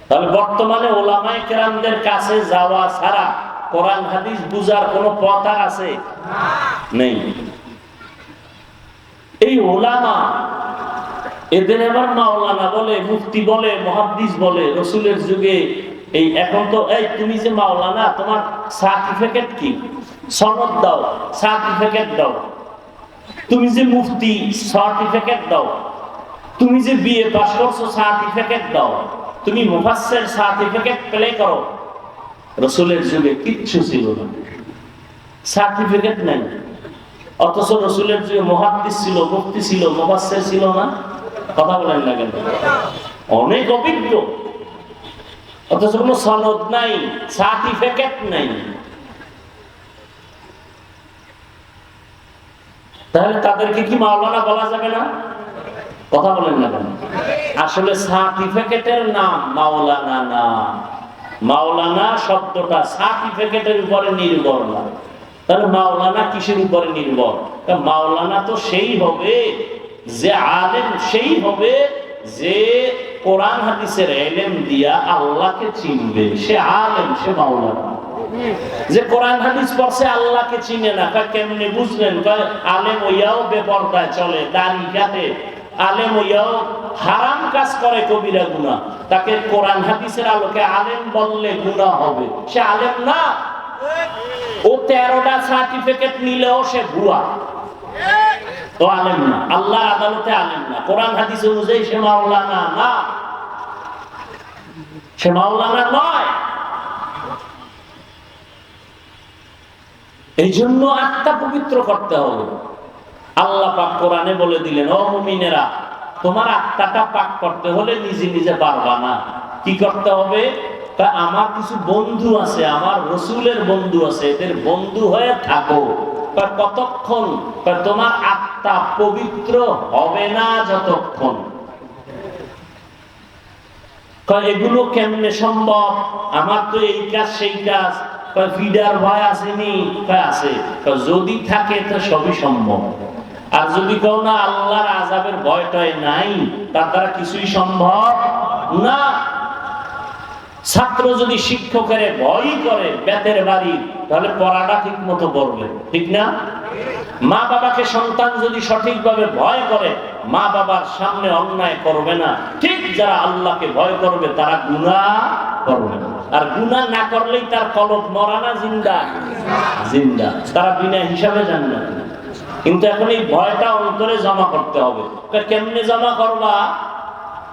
তাহলে বর্তমানে উলামায়ে কেরামদের কাছে যাওয়া ছাড়া কোরআন হাদিস বুঝার কোনো পথ আর আছে? নেই। এই উলামা, এদের আবার মাওলানা বলে, মুফতি বলে, মুহাদ্দিস বলে। রসুলের যুগে এই এখন তো এই তুমি যে মাওলানা, তোমার সার্টিফিকেট কি? সনদ দাও, সার্টিফিকেট দাও। তুমি যে মুফতি, সার্টিফিকেট দাও। তুমি যে বিএ পাস করছো, সার্টিফিকেট দাও। তুমি মুফাসসির, সার্টিফিকেট প্লে করো। রসুলের যুগে কিচ্ছু ছিল না, সার্টিফিকেট নাই। অথচ রসুলের যুগে মুহাদ্দিস ছিল, মুফতি ছিল, মুফাসসির ছিল না? কথা বলেন না কেন? অনেক অভিজ্ঞ, অথচ কোনো সনদ নাই, সার্টিফিকেট নাই। তাহলে তাদেরকে কি মাওলানা বলা যাবে না? কথা বলেন না কেন? আসলে সার্টিফিকেটের নাম মাওলানা না। মাওলানা শব্দটা সার্টিফিকেটের উপরে নির্ভর না। তাহলে মাওলানা কিসের উপরে নির্ভর? মাওলানা তো সেই হবে যে আলেম, সেই হবে যে কোরআন হাদিসের ইলম দিয়া আল্লাহকে চিনবে, সে আলেম, সে মাওলানা। যে কোরআন হাদিস পড়ছে আল্লাহকে চিনে না, কেমনে বুঝলেন? আলেম হইয়াও বেপরদায় চলে, দাড়ি কাটে, আলেম হইয়াও হারাম কাজ করে, কবিরা গুনাহ, তাকে কোরআন হাদিসের আলোকে আলেম বললে গুনাহ হবে, সে আলেম না। ও 13টা সার্টিফিকেট নিলেও সে ভুয়া, ও আলেম না, আল্লাহর আদালতে আলেম না। কোরআন হাদিস অনুযায়ী সে মাওলানা না, সে মাওলানা নয়। এই জন্য আত্মা পবিত্র করতে হবে। আল্লাহ পাক কোরআনে বলে দিলেন, ও মুমিনেরা, তোমার আত্মাটা পাক করতে হলে নিজে নিজে পারবা না। কি করতে হবে? তা আমার কিছু বন্ধু আছে, আমার রসুলের বন্ধু আছে, এদের বন্ধু হয়ে থাকো। কতক্ষণ? তোমার আত্মা পবিত্র হবে না যতক্ষণ। এগুলো কেমনে সম্ভব? আমার তো এই কাজ সেই কাজ, ফিডার ভয় আসেনি, আছে। যদি থাকে তো সবই সম্ভব। আর যদি কেউ না আল্লাহর আযাবের ভয়টাই নাই, তার দ্বারা কিছুই সম্ভব না। ছাত্র যদি শিক্ষকের ভয় করে বেতের বাড়ি, তাহলে পড়াটা ঠিক মতো করবে, ঠিক না? মা বাবাকে সন্তান যদি সঠিকভাবে ভয় করে, মা বাবার সামনে অন্যায় করবে না। ঠিক যারা আল্লাহকে ভয় করবে তারা গুনাহ করবে না। আর গুনাহ না করলেই তার কলব মরা না জিন্দা? জিন্দা। তারা বিনা হিসাবে জান্নাত। কিন্তু এখন এই ভয়টা অন্তরে জমা করতে হবে। কেমনে জমা করবা?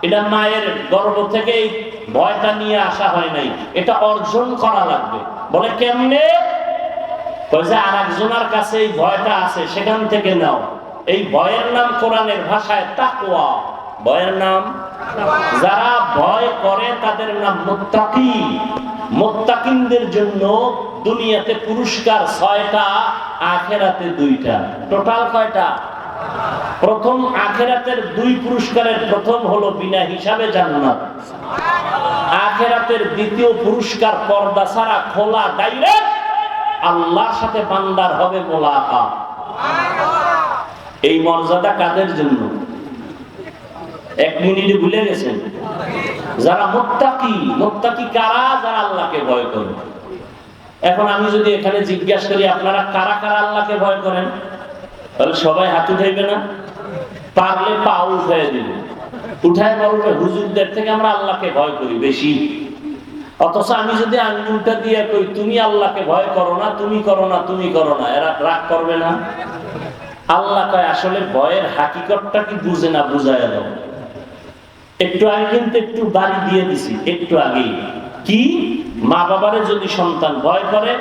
এটা মায়ের গর্ভ থেকে এই ভয়টা নিয়ে আসা হয় নাই, এটা অর্জন করা লাগবে। বলে কেমনে? আর একজনের কাছে এই ভয়টা আছে, সেখান থেকে নাও। এই ভয়ের নাম কোরআনের ভাষায় তাকওয়া। ভয়ের নাম, যারা ভয় করে তাদের নাম মুত্তাকি। মুত্তাকিনদের জন্য দুনিয়াতে পুরস্কার 6টা, আখিরাতে 2টা। টোটাল কয়টা? প্রথম আখিরাতের 2 পুরস্কারের প্রথম হলো বিনা হিসাবে জান্নাত। আখিরাতের দ্বিতীয় পুরস্কার পর্দা ছাড়া খোলা, ডাইরেক্ট আল্লাহর সাথে বান্দার হবে মোলাকাত। এই মর্যাদা কাদের জন্য? 1 মিনিটে ভুলে গেছেন? যারা মুত্তাকি। মুত্তাকি কারা? যারা আল্লাহকে ভয় করে। এখন আমি যদি এখানে জিজ্ঞাসা করি আপনারা কারা কারা আল্লাহকে ভয় করেন, তাহলে সবাই হাত উঠাইবে না? পারলে পা উঠাই দিবে, উঠায় বলবে হুজুরদের থেকে আমরা আল্লাহকে ভয় করি বেশি। অথচ আমি যদি আঙ্গুলটা দিয়ে কই তুমি আল্লাহকে ভয় করো না, তুমি করো না, তুমি করো না, এরা রাগ করবে না? আল্লাহ কয় আসলে ভয়ের হাকিকতটা কি বুঝে না, বুঝায় দাও। একটু আগে কিন্তু একটু বাড়ি দিয়ে দিছি, একটু আগেই। কি? মা বাবারে যদি সন্তান ভয় করে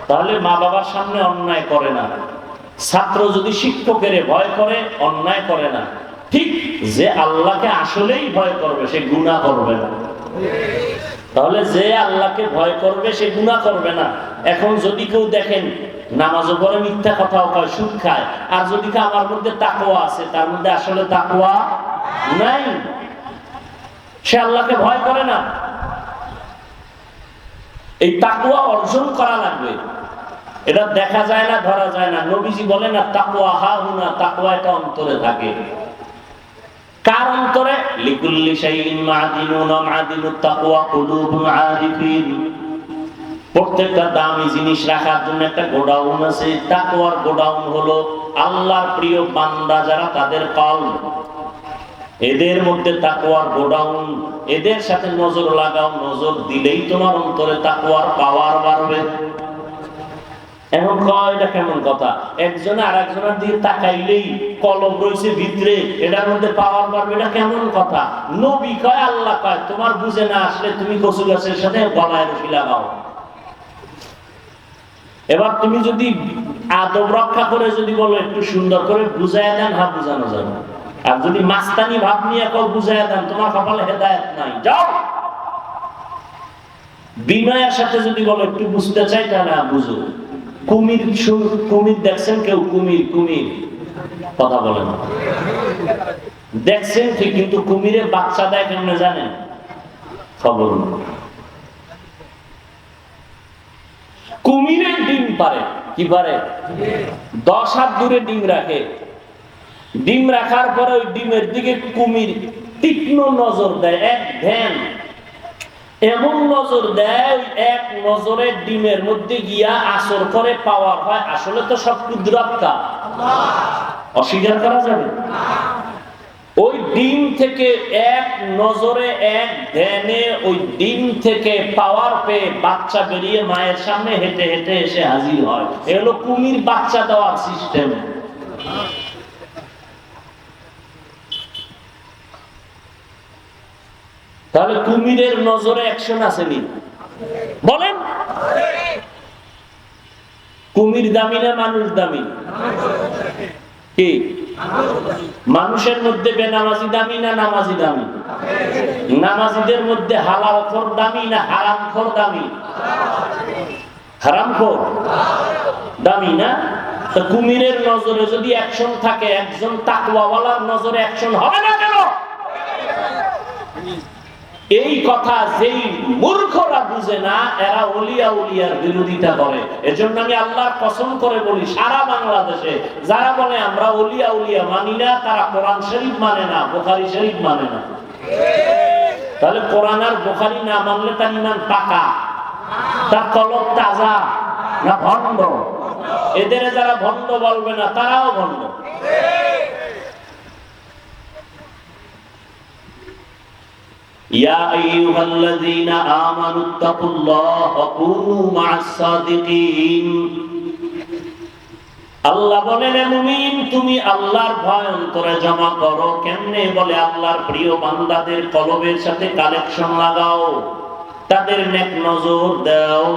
তাহলে মা বাবার সামনে অন্যায় করে না। ছাত্র যদি শিক্ষকের ভয় করে অন্যায় করে না। ঠিক যে আল্লাহকে আসলেই ভয় করবে সে গুনাহ করবে না। তাহলে যে আল্লাহকে ভয় করবে সে গুনাহ করবে না। এখন যদি কেউ দেখেন নামাজও পড়ে মিথ্যা কথাও কয়, সুদ খায়, আর যদি আমার মধ্যে তাকওয়া আছে তার মধ্যে আসলে তাকওয়া নাই, সে আল্লাহকে ভয় করে না। এই তাকওয়া অর্জন করা লাগবে। এটা দেখা যায় না, ধরা যায় না। নবীজি বলেন না তাকওয়া হাহুনা, তাকওয়া এটা অন্তরে থাকে। কার অন্তরে? লিকুল্লি শাইইন মাদিনুন ওয়া মাদিনুত তাকওয়া কুলুবুল আরিফিন। প্রত্যেকটা দামি জিনিস রাখার জন্য একটা গোডাউন আছে। তাকওয়ার গোডাউন হলো আল্লাহর প্রিয় বান্দা যারা, তাদের কলব। এদের মধ্যে তাকওয়ার গোডাউন। এদের সাথে নজর লাগাও, নজর দিলেই তোমার অন্তরে তাকওয়ার পাওয়ার বাড়বে। এখন এটা কেমন কথা? একজনে আর একজনের দিকে তাকাইলেই কলব রয়েছে ভিতরে, এটার মধ্যে পাওয়ার বাড়বে, এটা কেমন কথা? নবী কয়, আল্লাহ কয়, তোমার বুঝে না আসলে তুমি কচু গাছের সাথে গলায় রশি লাগাও। এবার তুমি যদি আদব রক্ষা করে যদি বলো একটু সুন্দর করে বুঝাইয়া দেন, হ্যাঁ বুঝানো যাবে। আর যদি মাস্তানি ভাব নিয়ে কেউ বুঝাইয়া দেন, তোমার কপালে হেদায়েত নাই, যাও। বিনয়ের সাথে যদি বলো একটু বুঝতে চাই, তাহলে বুঝো। কুমির, কুমির দেখছেন কেউ? কুমির, কুমির কথা বলে না, দেখছেন ঠিক, কিন্তু কুমিরের বাচ্চা দেয় কেমনে জানেন? খবর নেই। কুমিরের ডিম পারে, কি পারে? 10 হাত দূরে ডিম রাখে। ডিম রাখার পরে ওই ডিমের দিকে কুমির তীক্ষ্ণ নজর দেয়, এক ধ্যান, এমন নজর দেয়, এক নজরে ডিমের মধ্যে গিয়া আসর করে পাওয়ার হয়। আসলে তো সব কুদরত কা, অস্বীকার করা যাবে? ওই ডিম থেকে এক নজরে, এক ধ্যানে ওই ডিম থেকে পাওয়ার পেয়ে বাচ্চা বেরিয়ে মায়ের সামনে হেঁটে হেঁটে এসে হাজির হয়। এগুলো কুমির বাচ্চা দেওয়ার সিস্টেম। তাহলে কুমিরের নজরে অ্যাকশন আসেনি? বলেন, কুমির দামি না মানুষ দামি? কি মানুষের মধ্যে বেনামাজি দামি না নামাজি দামি? নামাজিদের মধ্যে হালালখোর দামি না হারামখোর দামি? হারামখোর দামি না? তো কুমিরের নজরে যদি অ্যাকশন থাকে, একজন তাকওয়াওয়ালার নজরে অ্যাকশন হবে না কেন? এই কথা যেই মূর্খরা বুঝে না, এরা ওলিয়া উলিয়ার বিরোধিতা করে। এজন্য আমি আল্লাহর কসম করে বলি, সারা বাংলাদেশে যারা বলে আমরা ওলিয়া উলিয়া মানি না, তারা কোরআন শরীফ মানে না, বুখারী শরীফ মানে না। তাহলে কোরআন আর বুখারী না মানলে তার ঈমান পাকা, তার কলব তাজা না ভণ্ড? এদের যারা ভণ্ড বলবে না, তারাও ভণ্ড। ইয়া আইয়ুহাল্লাযীনা আমানুত্তাকুল্লাহ ওয়া কুনু মা'আস সাদিকিন। আল্লাহ বলেন, হে মুমিন, তুমি আল্লাহর ভয় অন্তরে জমা করো। কেমনে? বলে আল্লাহর প্রিয় বান্দাদের কলবের সাথে কানেকশন লাগাও, তাদের নেক নজর দাও।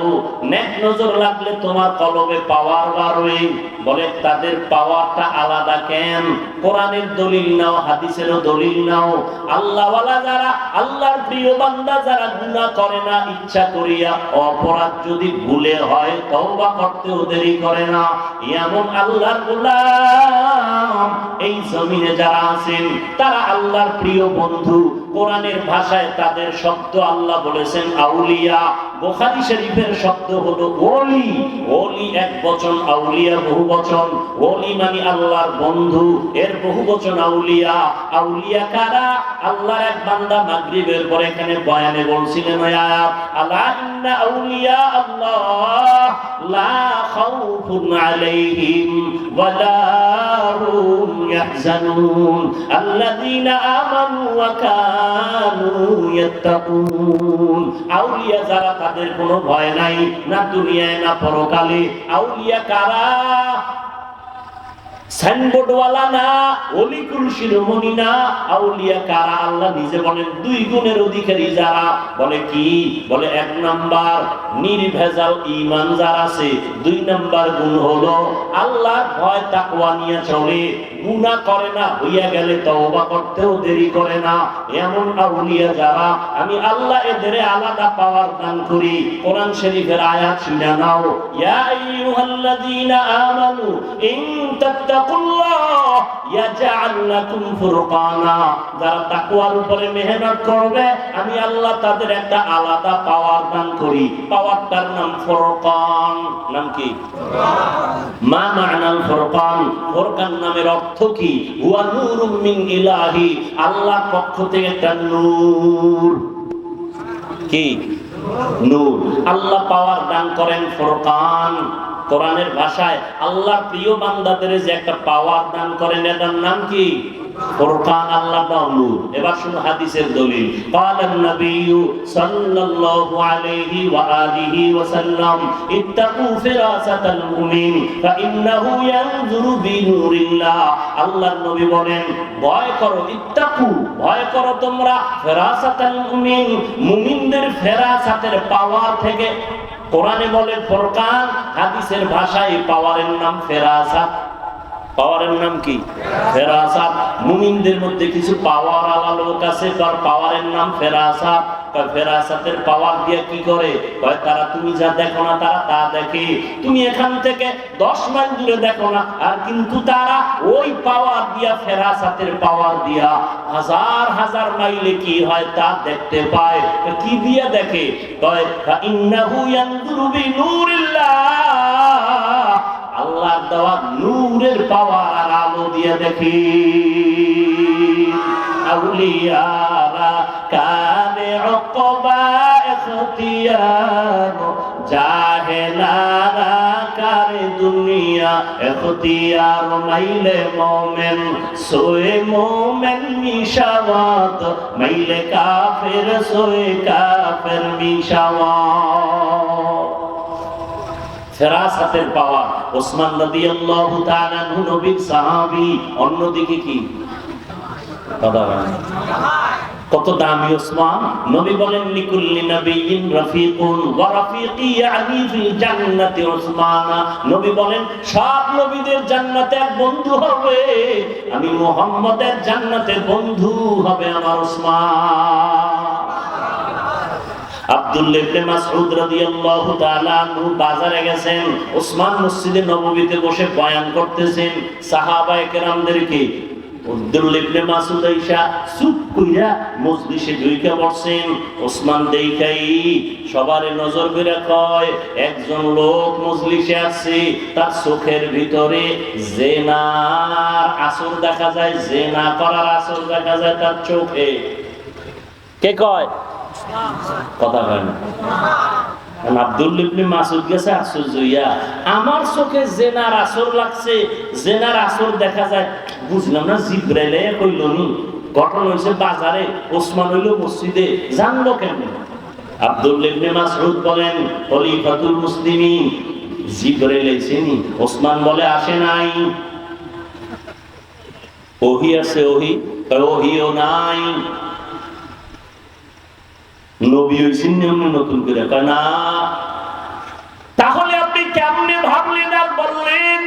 নেক নজর লাগলে তোমার কলবে পাওয়ার বাড়বে। বলে তাদের পাওয়ারটা আলাদা কেন? কোরআনের দলিল নাও, হাদিসেরও দলিল নাও। আল্লাহওয়ালা যারা, আল্লাহর প্রিয় বান্দা যারা গুনাহ করে না, ইচ্ছা করিয়া অপরাধ যদি ভুলে হয় তওবা করতেও দেরি করে না, এমন আল্লাহর গোলাম এই জমিনে যারা আছেন তারা আল্লাহর প্রিয় বন্ধু। কোরআনের ভাষায় তাদের শব্দ আল্লাহ বলেছেন আউলিয়া, বুখারী শরীফের শব্দ হলো ওলি। ওলি এক বচন, আউলিয়া বহু বচন। ওলি মানে আল্লাহর বন্ধু, এর বহু বচন আউলিয়া। আউলিয়া কারা? আল্লাহর এক বান্দা মাগরিবের পরে এখানে বয়ানে বলছিলেন আয়াত, আলা ইন্না আউলিয়া আল্লাহ লা খাউফুন আলাইহিম ওয়া লা হুম ইয়াহজানুন আল্লাযীনা আমানু ওয়া কানু ইয়াত্তাকুন। আউলিয়া যারা, তাদের কোনো ভয় নাই, না দুনিয়ায় না পরকালে। আউলিয়া কারা? সাইনবোর্ডওয়ালা না, অলিকুল শিরোমণি না। আউলিয়া কারা? আল্লাহ নিজে বলেন দুই গুণের অধিকারী যারা। বলে কি? বলে এক নাম্বার নির্ভেজাল ঈমান যার আছে। দুই নাম্বার গুণ হলো আল্লাহর ভয় তাকওয়া নিয়ে চলে, গুনাহ করে না, হইয়া গেলে তওবা করতেও দেরি করে না। এমন আউলিয়া যারা, আমি আল্লাহ এদের আলাদা পাওয়ার দান করি। কোরআন শরীফের আয়াত শুনে নাও, ইয়া আইয়ুহাল্লাযীনা আমানু ইন তাত্তাকুল্লাহ ইয়াজআল লাকুম ফুরকানা। যারা তাকওয়ার উপরে মেহনত করবে, আমি আল্লাহ তাদের একটা আলাদা পাওয়ার দান করি। পাওয়ারটার নাম ফুরকান। নাম কি? মা মা'নাল ফুরকান? ফুরকান নামের অর্থ কি? হুয়া নূরুম মিন ইলাহি, আল্লাহর পক্ষ থেকে একটা নূর। কি? নূর। আল্লাহ পাওয়ার দান করেন ফুরকান। কোরআনের ভাষায় আল্লাহর প্রিয় বান্দাদের যে একটা পাওয়ার দান করেন, এটার নাম কি? ফুরকান। আল্লাহ নূর। এবার শুনো হাদিসের দলিল। ক্বালান নবিয়্যু সাল্লাল্লাহু আলাইহি ওয়া আলিহি ওয়া সাল্লাম, ইত্তাকু ফিরাসাতাল মুমিন ফাইন্নাহু ইয়ানজুরু বিনুরিল্লাহ। আল্লাহর নবী বলেন, ভয় করো, ইত্তাকু, ভয় করো তোমরা, ফিরাসাতাল মুমিন, মুমিনদের ফেরাসাতের পাওয়ার থেকে। কোরআনে বলে ফুরকান, হাদিসের ভাষায় পাওয়ারের নাম ফেরাসাত। পাওয়ারের নাম কি? ফেরাসাত। মুমিনদের মধ্যে কিছু পাওয়ার আলা লোক আছে, তার পাওয়ারের নাম ফেরাসাত। ফেরাসাতের পাওয়ার দিয়ে কি করে? তারা তুমি যা দেখো না, তারা তা দেখে। তুমি এখান থেকে 10 মাইল দূরে দেখো না, আর কিন্তু তারা ওই পাওয়ার দিয়া, ফেরাসাতের পাওয়ার দিয়া হাজার হাজার মাইলে কি হয় তা দেখতে পায়। কি দিয়া দেখে? ইন্নাহু ইয়ানজুরু বিনুরিল্লাহ, আল্লাহর দেওয়া নূরের পাওয়ার আর আলো দিয়ে দেখি। আউলিয়ারা কানে উকবা ইখতিয়ার, জাহেলারা কারে দুনিয়া ইখতিয়ার। মাইলে মোমেন সোয়ে মোমেন মিশাওয়াত, মাইলে কাফের সোয়ে কাফের মিশাওয়াত। ফেরাসাতের পাওয়ার। ওসমান রাদিয়াল্লাহু তাআলা আনহু নবীর সাহাবী। অন্যদিকে কি? কত দামি ওসমান। নবী বলেন, লিকুল্লি নাবিয়্যিন রাফিকুন ওয়া রাফিকি ইয়ানি ফিল জান্নাতি ওসমান। নবী বলেন, সব নবীদের জান্নাতে এক বন্ধু হবে, আমি মুহাম্মদের জান্নাতে বন্ধু হবে আমার ওসমান। আব্দুল্লাহ ইবনে মাসউদ রাদিয়াল্লাহু তাআলা আনহু বাজারে গেছেন, ওসমান মসজিদে নববীতে বসে বয়ান করতেছেন সাহাবায়ে কেরামদেরকে। আব্দুল্লাহ ইবনে মাসউদ আয়েশা চুপ কইরা মজলিসে ঢুইকা পড়ছেন। ওসমান দেখাই সবারে নজর করে কয়, একজন লোক মজলিসে আছে, তার চোখের ভিতরে জিনার আসর দেখা যায়, জিনা করার আসর দেখা যায় তার চোখে। কে কয়? কথা হয় না। আব্দুল্লাহ ইবনে মাসউদ গেছে আশ্চর্য হইয়া, আমার চোখে জেনার আসর লাগছে, জেনার আসর দেখা যায়। বুঝলাম না, জিবরাইলে কইলনি? ঘটনা হইছে বাজারে, ওসমান হইল মসজিদে, জানলো কেমনে? আব্দুল্লাহ ইবনে মাসউদ বলেন, খলিফাতুল মুসলিমিন, জিবরাইল আইছেনি? ওসমান বলে, আসে নাই। ওহী আছে? ওহীও নাই। নবী হইছেন নতুন করে? কয় না। তাহলে আপনি কেমনে ভাবলেন আর বললেন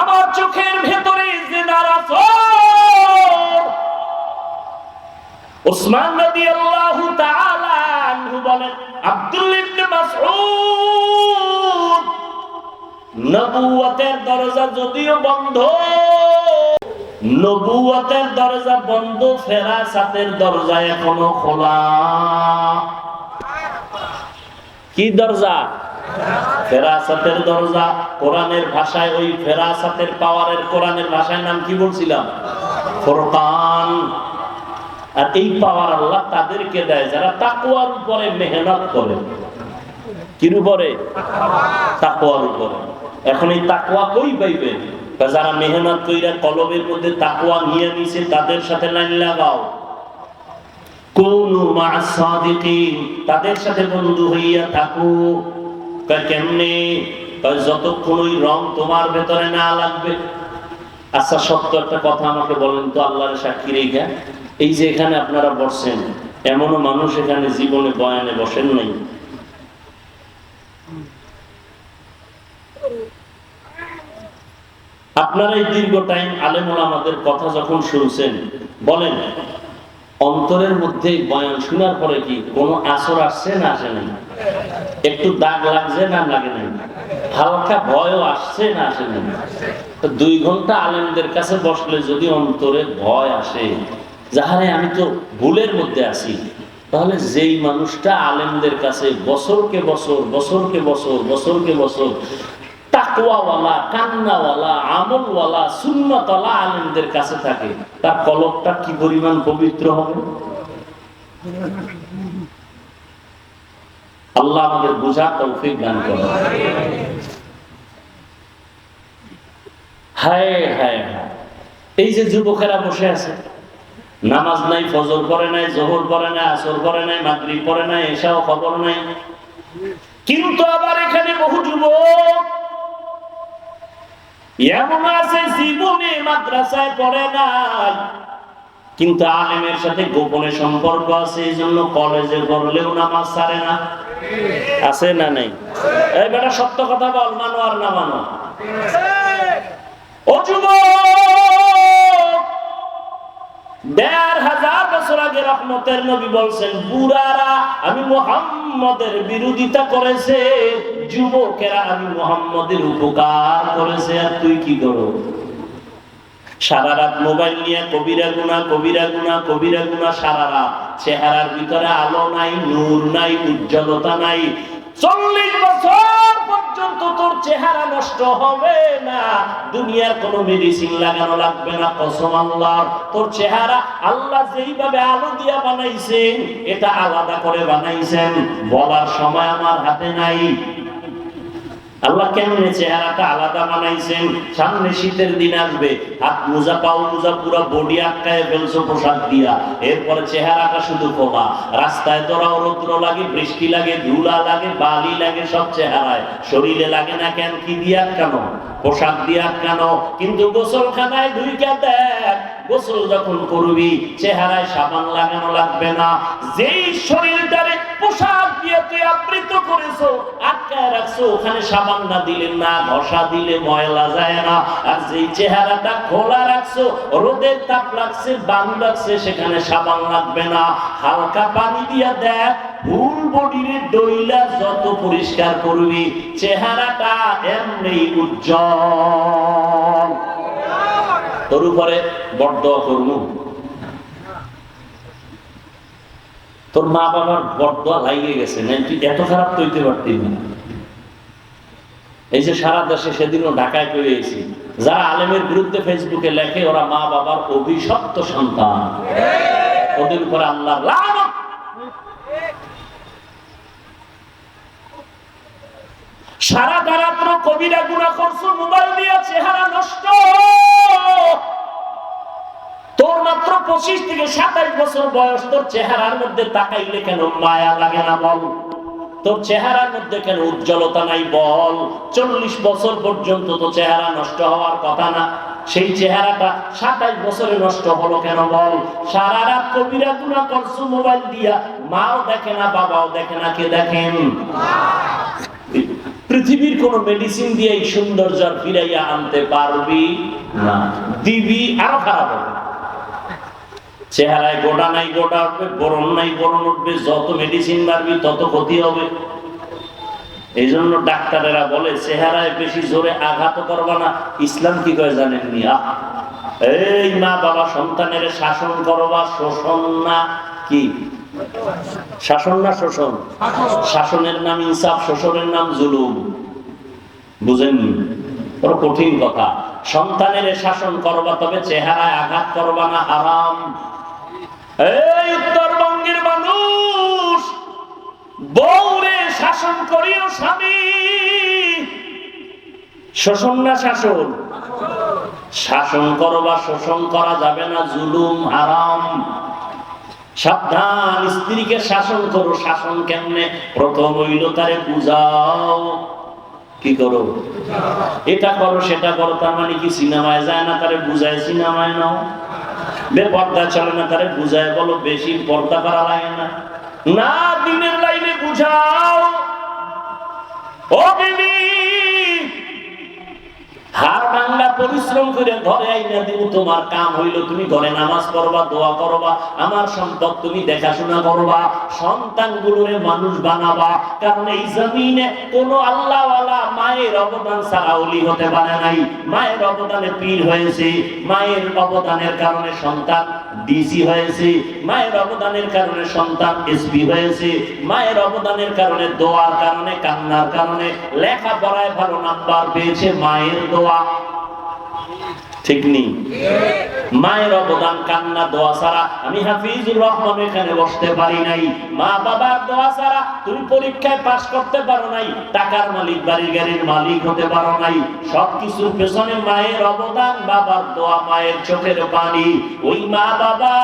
আমার চোখের ভেতরে জিনার আসর? ওসমান রাদিয়াল্লাহু তাআলা আনহু বলেন, আব্দুল্লাহ ইবনে মাসউদ, নবুয়তের দরজা যদিও বন্ধ, নবুয়তের দরজা বন্ধ, ফেরাসাতের দরজা এখনো খোলা। কি দরজা? ফেরাসাতের দরজা। কোরআনের ভাষায় ওই ফেরাসাতের পাওয়ারের কোরআনের ভাষায় নাম কি বলছিলাম? ফুরকান। আর এই পাওয়ার আল্লাহ তাদেরকে দেয় যারা তাকওয়ার উপরে মেহনত করে। কির উপরে? তাকওয়ার উপরে। এখন এই তাকওয়া কই পাইবেন? যারা মেহনত কইরা কলবের মধ্যে তাকওয়া নিয়ে নিছে তাদের সাথে লাইন লাগাও। কুনু মা'আস সাদিকিন, তাদের সাথে বন্ধু হইয়া থাকো। কেমনে? যতক্ষণ ওই রং তোমার ভেতরে না লাগবে। আচ্ছা, সত্য একটা কথা আমাকে বলেন তো, আল্লাহর সাক্ষী রেখা, এই যে এখানে আপনারা বসছেন, এমনও মানুষ এখানে জীবনে বয়ানে বসেন নাই। আপনারা এই দীর্ঘ টাইম আলেম ওলামাদের কথা যখন শুনছেন, বলেন অন্তরের মধ্যে বয়ান শোনার পরে কি কোনো আসর আসছে না আসে নাই? একটু দাগ লাগছে না লাগে নাই? হালকা ভয়ও আসছে না আসে নাই? 2 ঘন্টা আলেমদের কাছে বসলে যদি অন্তরে ভয় আসে, যাহারে আমি তো ভুলের মধ্যে আছি, তাহলে যেই মানুষটা আলেমদের কাছে বছরকে বছর বছরকে বছর বছরকে বছর তাকওয়াওয়ালা, কান্নাওয়ালা, আমলওয়ালা, সুন্নতওয়ালা আলেমদের কাছে থাকে, তার কলবটা কি পরিমাণ পবিত্র হবে? আল্লাহ আমাদের বুঝার তৌফিক দান করেন। হায় হায় হায়, এই যে যুবকেরা বসে আছে, নামাজ নাই, ফজর পড়ে নাই, জোহর পড়ে নাই, আসর পড়ে নাই, মাগরিব পড়ে নাই, এশাও খবর নাই, কিন্তু আবার এখানে বহু যুবক এমন আছে জীবনে মাদ্রাসায় পড়ে নাই, কিন্তু আলেমের সাথে গোপনে সম্পর্ক আছে, এই জন্য কলেজে পড়লেও নামাজ ছাড়ে না। আছে না নাই? এই বেটা সত্য কথা বল, মানো আর না মানো? ও যুবক, ১৫০০ বছর আগে রহমতের নবী বলছেন, বুড়ারা আমি মুহাম্মদের বিরোধিতা করেছে, যুবকেরা আমি মুহাম্মদের উপকার করেছে। আর তুই কি করো? সারা রাত মোবাইল নিয়ে কবিরা গুনাহ, কবিরা গুনাহ, কবিরা গুনাহ, সারা রাত। চেহারার ভিতরে আলো নাই, নূর নাই, উজ্জ্বলতা নাই। ৪০ বছর পর্যন্ত তোর চেহারা নষ্ট হবে না, দুনিয়ার কোনো মেডিসিন লাগানো লাগবে না। কসম আল্লাহর, তোর চেহারা আল্লাহ যেইভাবে আলো দিয়া বানাইছেন, এটা আলাদা করে বানাইছেন, বলার সময় আমার হাতে নাই। আল্লাহ কেমনে চেহারাটা আলাদা বানাইছেন? সামনে শীতের দিন আসবে, হাত মোজা, পাও মোজা, পুরো বডি আটকায় ফেলছো পোশাক দিয়া, এরপরে চেহারাটা শুধু খোলা। রাস্তায় দৌড়াও, রৌদ্র লাগে, বৃষ্টি লাগে, ধুলা লাগে, বালি লাগে, সব চেহারায়। শরীরে লাগে না কেন? কি দিয়ে আটকানো? পোশাক দিয়ে আটকানো। কিন্তু গোসলখানায় ঢুইকা দেখ, গোসল যখন করবি চেহারায় সাবান লাগানো লাগবে না। যেই শরীরটারে পোশাক দিয়ে তুই আবৃত করেছো, আটকায় রাখছো, ওখানে সাবান না দিলে, না ঘষা দিলে ময়লা যায় না। আর যেই চেহারাটা খোলা রাখছো, রোদের তাপ লাগছে, বালু লাগছে, সেখানে সাবান লাগবে না। হালকা পানি দিয়া দেখ, ফুল বডিরে ডইলা যত পরিষ্কার করবি, চেহারাটা এমনি উজ্জ্বল। তোর উপরে বড়দোয়া করবো, তোর মা বাবার বড়দোয়া লাগিয়ে গেছে না, তুই এত খারাপ তৈতে পারতি না। এই যে সারা দেশে সেদিনও ঢাকায় পেয়ে গেছি, যারা আলেমের বিরুদ্ধে ফেসবুকে লেখে, ওরা মা বাবার অভিশপ্ত সন্তান, ওদের উপরে আল্লাহর লানত। সারা রাত্র কবিরা গুনাহ করছো, মোবাইল দিয়ে চেহারা নষ্ট। তোর মাত্র 25 থেকে 27 বছর বয়স, তোর চেহারার মধ্যে তাকাইলে কেন মায়া লাগে না বল? তোর চেহারার মধ্যে কেন উজ্জ্বলতা নাই বল? 40 বছর পর্যন্ত তো চেহারা নষ্ট হওয়ার কথা না, সেই চেহারাটা 27 বছরে নষ্ট হলো কেন বল? সারা রাত কবিরা গুনাহ করছো মোবাইল দিয়া, মাও দেখে না, বাবাও দেখে না, কে দেখেন? পৃথিবীর কোন মেডিসিন দিয়ে এই সৌন্দর্য ফিরাইয়া আনতে পারবি না, দিবি আরো খারাপ হবে। চেহারায় গোটা নাই গোটা উঠবে, বরণ নাই বরণ উঠবে, যত মেডিসিন মারবি তত ক্ষতি হবে। এই জন্য ডাক্তারেরা বলে চেহারায় বেশি জোরে আঘাত করবা না। ইসলাম কি কয় জানেননি? এই মা বাবা সন্তানের শাসন করবা, শোষণ না, কি শাসন না শোষণ? শাসনের নাম ইনসাফ, শোষণের নাম জুলুম। বুঝেননি? বড় কঠিন কথা। সন্তানের শাসন করবা, তবে চেহারায় আঘাত করবা না, হারাম। এই উত্তরবঙ্গের মানুষ, বউরে শাসন করিও স্বামী। শোষণ না শাসন? শাসন করবা, শোষণ করা যাবে না, জুলুম, হারাম। সাবধান, স্ত্রীকে শাসন করো। শাসন কেমনে? প্রথম হইল তারে বুঝাও। কি করো? এটা করো সেটা করো। তার মানে কি সিনেমায় যায় না, তারে বুঝায় সিনেমায় নাও। বেপর্দা চলে না, তারে বুঝায় বলো বেশি পর্দা করা লাগে না। না, দিনের লাইনে বুঝাও। ও বিবি, হার ভাঙ্গা পরিশ্রম করে ঘরে আইনা দিব, তোমার কাম হইল তুমি ঘরে নামাজ পড়বা, দোয়া করবা, আমার সম্পদ তুমি দেখাশোনা করবা, সন্তানগুলোরে মানুষ বানাবা। কারণ এই জমিনে কোন আল্লাহওয়ালা মায়ের অবদান ছাড়া ওলি হতে পারে নাই। মায়ের অবদানে পীর হয়েছে, মায়ের অবদানের কারণে সন্তান ডিসি হয়েছে, মায়ের অবদানের কারণে সন্তান এসপি হয়েছে, মায়ের অবদানের কারণে, দোয়ার কারণে, কান্নার কারণে লেখাপড়ায় ভালো নাম্বার পেয়েছে মায়ের দোয়া। ঠিক নেই? মায়ের অবদান, কান্না, দোয়া ছাড়া আমি হাফিজুর রহমান এখানে বসতে পারি নাই। মা বাবার দোয়া ছাড়া তুমি পরীক্ষায় পাস করতে পারো নাই, টাকার মালিক, বাড়ির গাড়ির মালিক হতে পারো নাই। সবকিছুর পেছনে মায়ের অবদান, বাবার দোয়া, মায়ের চোখের পানি। ওই মা বাবা,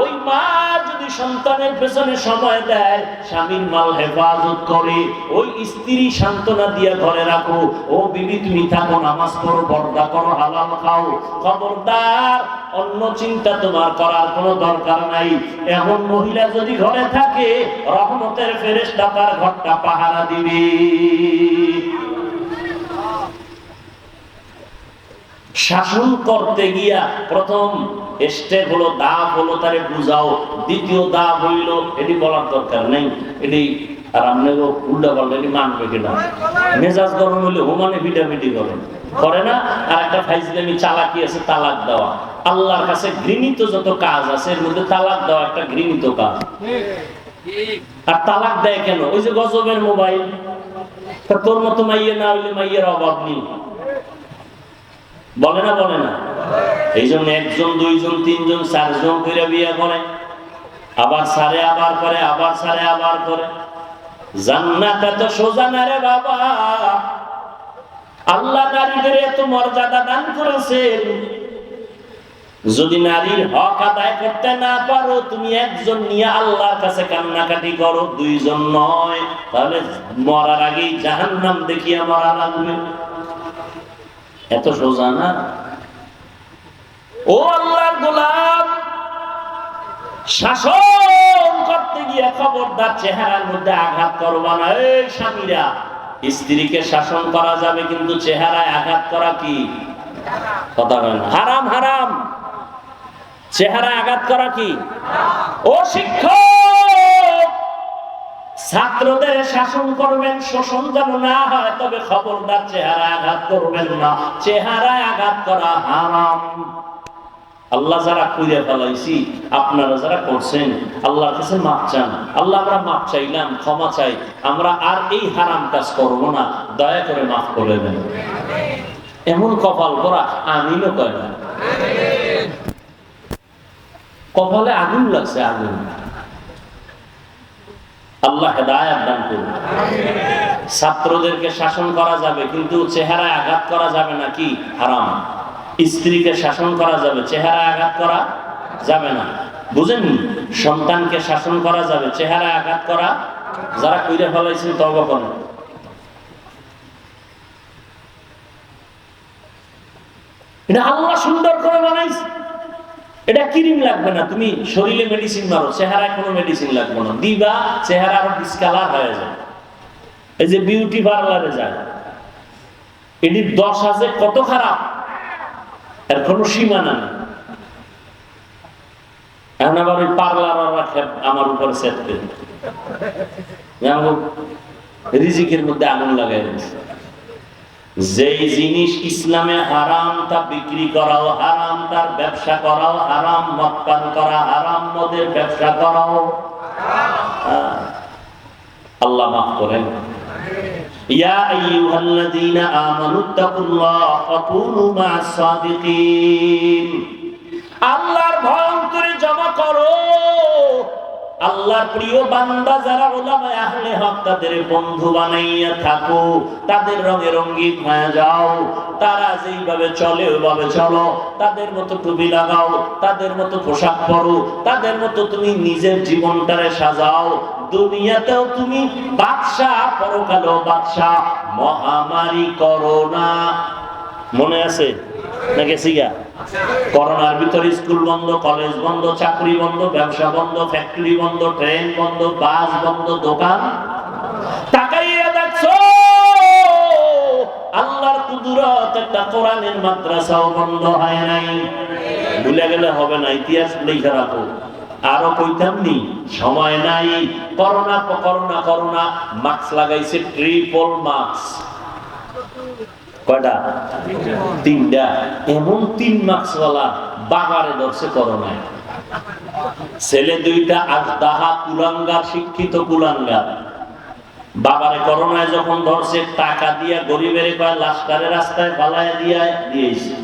ওই মা যদি সন্তানের পেছনে সময় দেয়, স্বামীর মাল হেফাজত করে, ওই স্ত্রী সান্ত্বনা দিয়ে ঘরে রাখো। ও বিবি, তুমি থাকো, নামাজ পড়ো, পর্দা করো, হালাল খাও। খবরদার, অন্য চিন্তা তোমার করার কোনো দরকার নাই। এমন মহিলা যদি ঘরে থাকে, রহমতের ফেরেশতা তার ঘরটা পাহারা দিবে। শাসন করতে গিয়া প্রথম স্টেপ হলো, দাব হলো তারে বুঝাও। দ্বিতীয় দাব হইল, এটি বলার দরকার নেই, এটি আর আপনাকে উল্টা পাল্টা এটি মানবে কিনা। মেজাজ গরম হইলে হোমানে ভিটামিটি করে না। আর একটা ফাইজলামি চালাকি আছে, তালাক দেওয়া। আল্লাহর কাছে ঘৃণিত যত কাজ আছে, এর মধ্যে তালাক দেওয়া একটা ঘৃণিত কাজ। আর তালাক দেয় কেন? ওই যে গজবের মোবাইল, তোর মতো মাইয়ে না হইলে মাইয়ের অভাব নেই, বলে না? বলে না? এই জন্য একজন, দুইজন, তিনজন, চারজন করে বিয়ে করে, আবার সারে আবার করে, আবার সারে আবার করে। জান্নাত এত সোজা না রে বাবা। আল্লাহ নারীদের এত মর্যাদা দান করেছেন। যদি নারীর হক আদায় করতে না পারো, তুমি একজন নিয়ে আল্লাহর কাছে কান্নাকাটি করো, দুইজন নয়, তাহলে মরার আগেই জাহান্নাম দেখিয়ে মরা লাগবে। এত সোজা না? ও আল্লাহর গোলাম, শাসন করতে গিয়ে খবরদার চেহারার মধ্যে আঘাত করবা না। এই স্বামীরা, স্ত্রীকে শাসন করা যাবে, কিন্তু চেহারায় আঘাত করা কি? কথা বলেন, হারাম। হারাম। চেহারায় আঘাত করা কি? ও শিক্ষক, ছাত্রদের শাসন করবেন, শোষণ যেন না হয়, তবে খবরদার চেহারায় আঘাত করবেন না। চেহারায় আঘাত করা হারাম। আল্লাহ যারা খুঁজে ফেলাইছি, আপনারা যারা করছেন, আল্লাহর কাছে মাপ চান। আল্লাহ, আমরা মাপ চাইলাম, ক্ষমা চাই, আমরা আর এই হারাম কাজ করবো না, দয়া করে মাফ করে দেন। এমন কপাল করা আমিনও কয় না। কপালে আগুন লাগছে, আগুন। আল্লাহ হেদায়েত দান করুন। ছাত্রদেরকে শাসন করা যাবে, কিন্তু চেহারায় আঘাত করা যাবে না, কি? হারাম। স্ত্রীকে শাসন করা যাবে, চেহারায় আঘাত করা যাবে না। বুঝেন? সন্তানকে শাসন করা যাবে, চেহারায় আঘাত করা। যারা কইরা ফেলাইছেন তওবা করেন। এটা আল্লাহ সুন্দর করে বানাইছে। এটা ক্রিম লাগবে না, তুমি শরীরে মেডিসিন মারো, চেহারায় কোনো মেডিসিন লাগবে না, দিবা চেহারা আরো ডিসকালার হয়ে যায়। এই যে বিউটি পার্লারে যায়, এটি 10 আছে, কত খারাপ, এর কোনো সীমানা নেই। এখন আবার ওই পার্লাররা আমার উপরে সেট করে রিজিকের মধ্যে আগুন লাগাই দিচ্ছে। যেই জিনিস ইসলামে হারাম, তা বিক্রি করাও হারাম, তার ব্যবসা করাও হারাম, মদ পান করা হারাম, মদের ব্যবসা করাও আল্লাহ মাফ করেন। ইয়া আইয়ুহাল্লাযীনা আমানুত্তাকুল্লাহ ওয়া কুনু মা'আস সাদিকিন। আল্লাহর ভয় অন্তরে জমা করো। আল্লাহর প্রিয় বান্দা যারা উলামায়ে আহলে হক তাদের বন্ধু বানাইয়া থাকো, তাদের রঙে রঙিন হয়ে যাও। তারা যেইভাবে চলে ওইভাবে চলো, তাদের মতো টুপি লাগাও, তাদের মতো পোশাক পরো, তাদের মতো তুমি নিজের জীবনটারে সাজাও। দুনিয়াতেও তুমি বাদশা, পরকালেও বাদশা। মহামারী করোনা মনে আছে না? গেছি গা? করোনার ভিতরে স্কুল বন্ধ, কলেজ বন্ধ, চাকরি বন্ধ, ব্যবসা বন্ধ, ফ্যাক্টরি বন্ধ, ট্রেন বন্ধ, বাস বন্ধ, দোকান। তাকাইয়া দেখছো আল্লাহর কুদরত, একটা কোরআনের মাদ্রাসাও বন্ধ হয় নাই। ভুলে গেলে হবে না, ইতিহাস লিখে রাখো। আরো কইতাম নি, সময় নাই। করোনা করোনা করোনা, মাস্ক লাগাইছে ট্রিপল মাস্ক। কয়টা? 3টা। এমন 3 মাস্কওয়ালা বাবারে ধরছে করোনায়। ছেলে 2টা আজদাহা কুলাঙ্গার, শিক্ষিত কুলাঙ্গার। বাবারে করোনায় যখন ধরছে, টাকা দিয়া গরিবের কয় লাশটারে রাস্তায় ফালায় দিয়েছে।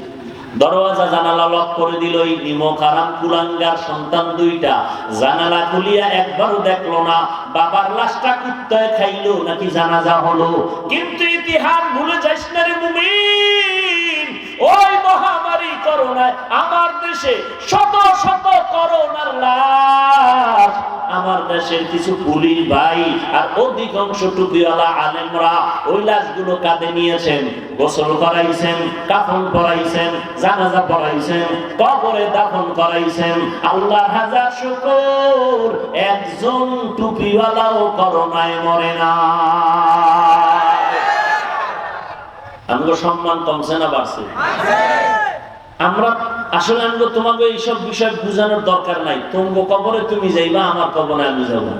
দরওয়াজা জানালা লক করে দিল। এই নিমক হারাম কুলাঙ্গার সন্তান 2টা জানালা খুলিয়া একবারও দেখলো না বাবার লাশটা কুত্তায় খাইলো নাকি জানাজা হলো। কিন্তু ইতিহাস ভুলে যাইস না রে মুমিন, ওই মহামারী করোনায় আমার দেশে শত শত করোনার লাশ। আমার দেশের কিছু পুলিশ ভাই আর অধিকাংশ টুপিওয়ালা আলেমরা ওই লাশগুলো কাঁধে নিয়েছেন, গোসল করাইছেন, কাফন পরাইছেন, জানাজা পড়াইছেন, কবরে দাফন করাইছেন। আল্লাহর হাজার শুকর, একজন টুপিওয়ালাও করোনায় মরে না। আমগো সম্মান কমছে না বাড়ছে? আমরা আসলে তোমাকে এইসব বিষয় বুঝানোর দরকার নাই। তোমার কবরে তুমি যাইবা, আমার কবরে আমি যাবো।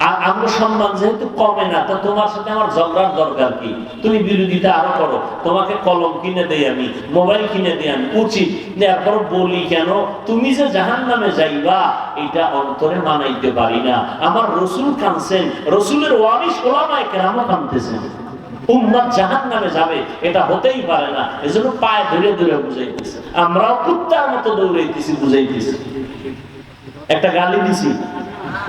আর আমরা সম্মান যেহেতু কমে না, তো তোমার সাথে আমার ঝগড়ার দরকার কি? তুমি বিরোধিতা আরো করো। তোমাকে কলম কিনে দেই আমি, মোবাইল কিনে দেই আমি, উচিত। এরপর বলি কেন? তুমি যে জাহান্নামে যাইবা এটা অন্তরে মানাইতে পারি না। আমার রসুল কাঁদছেন, রসুলের ওয়ারিস ওলামায়ে কেরামও কাঁদতেছেন। উম্মত জাহান্নামে যাবে এটা হতেই পারে না। এজন্য পায়ে ধরে ধরে বুঝাইতেছে। আমরাও কুত্তার মতো দৌড়াইতেছি, বুঝাইতেছি। একটা গালি দিছি,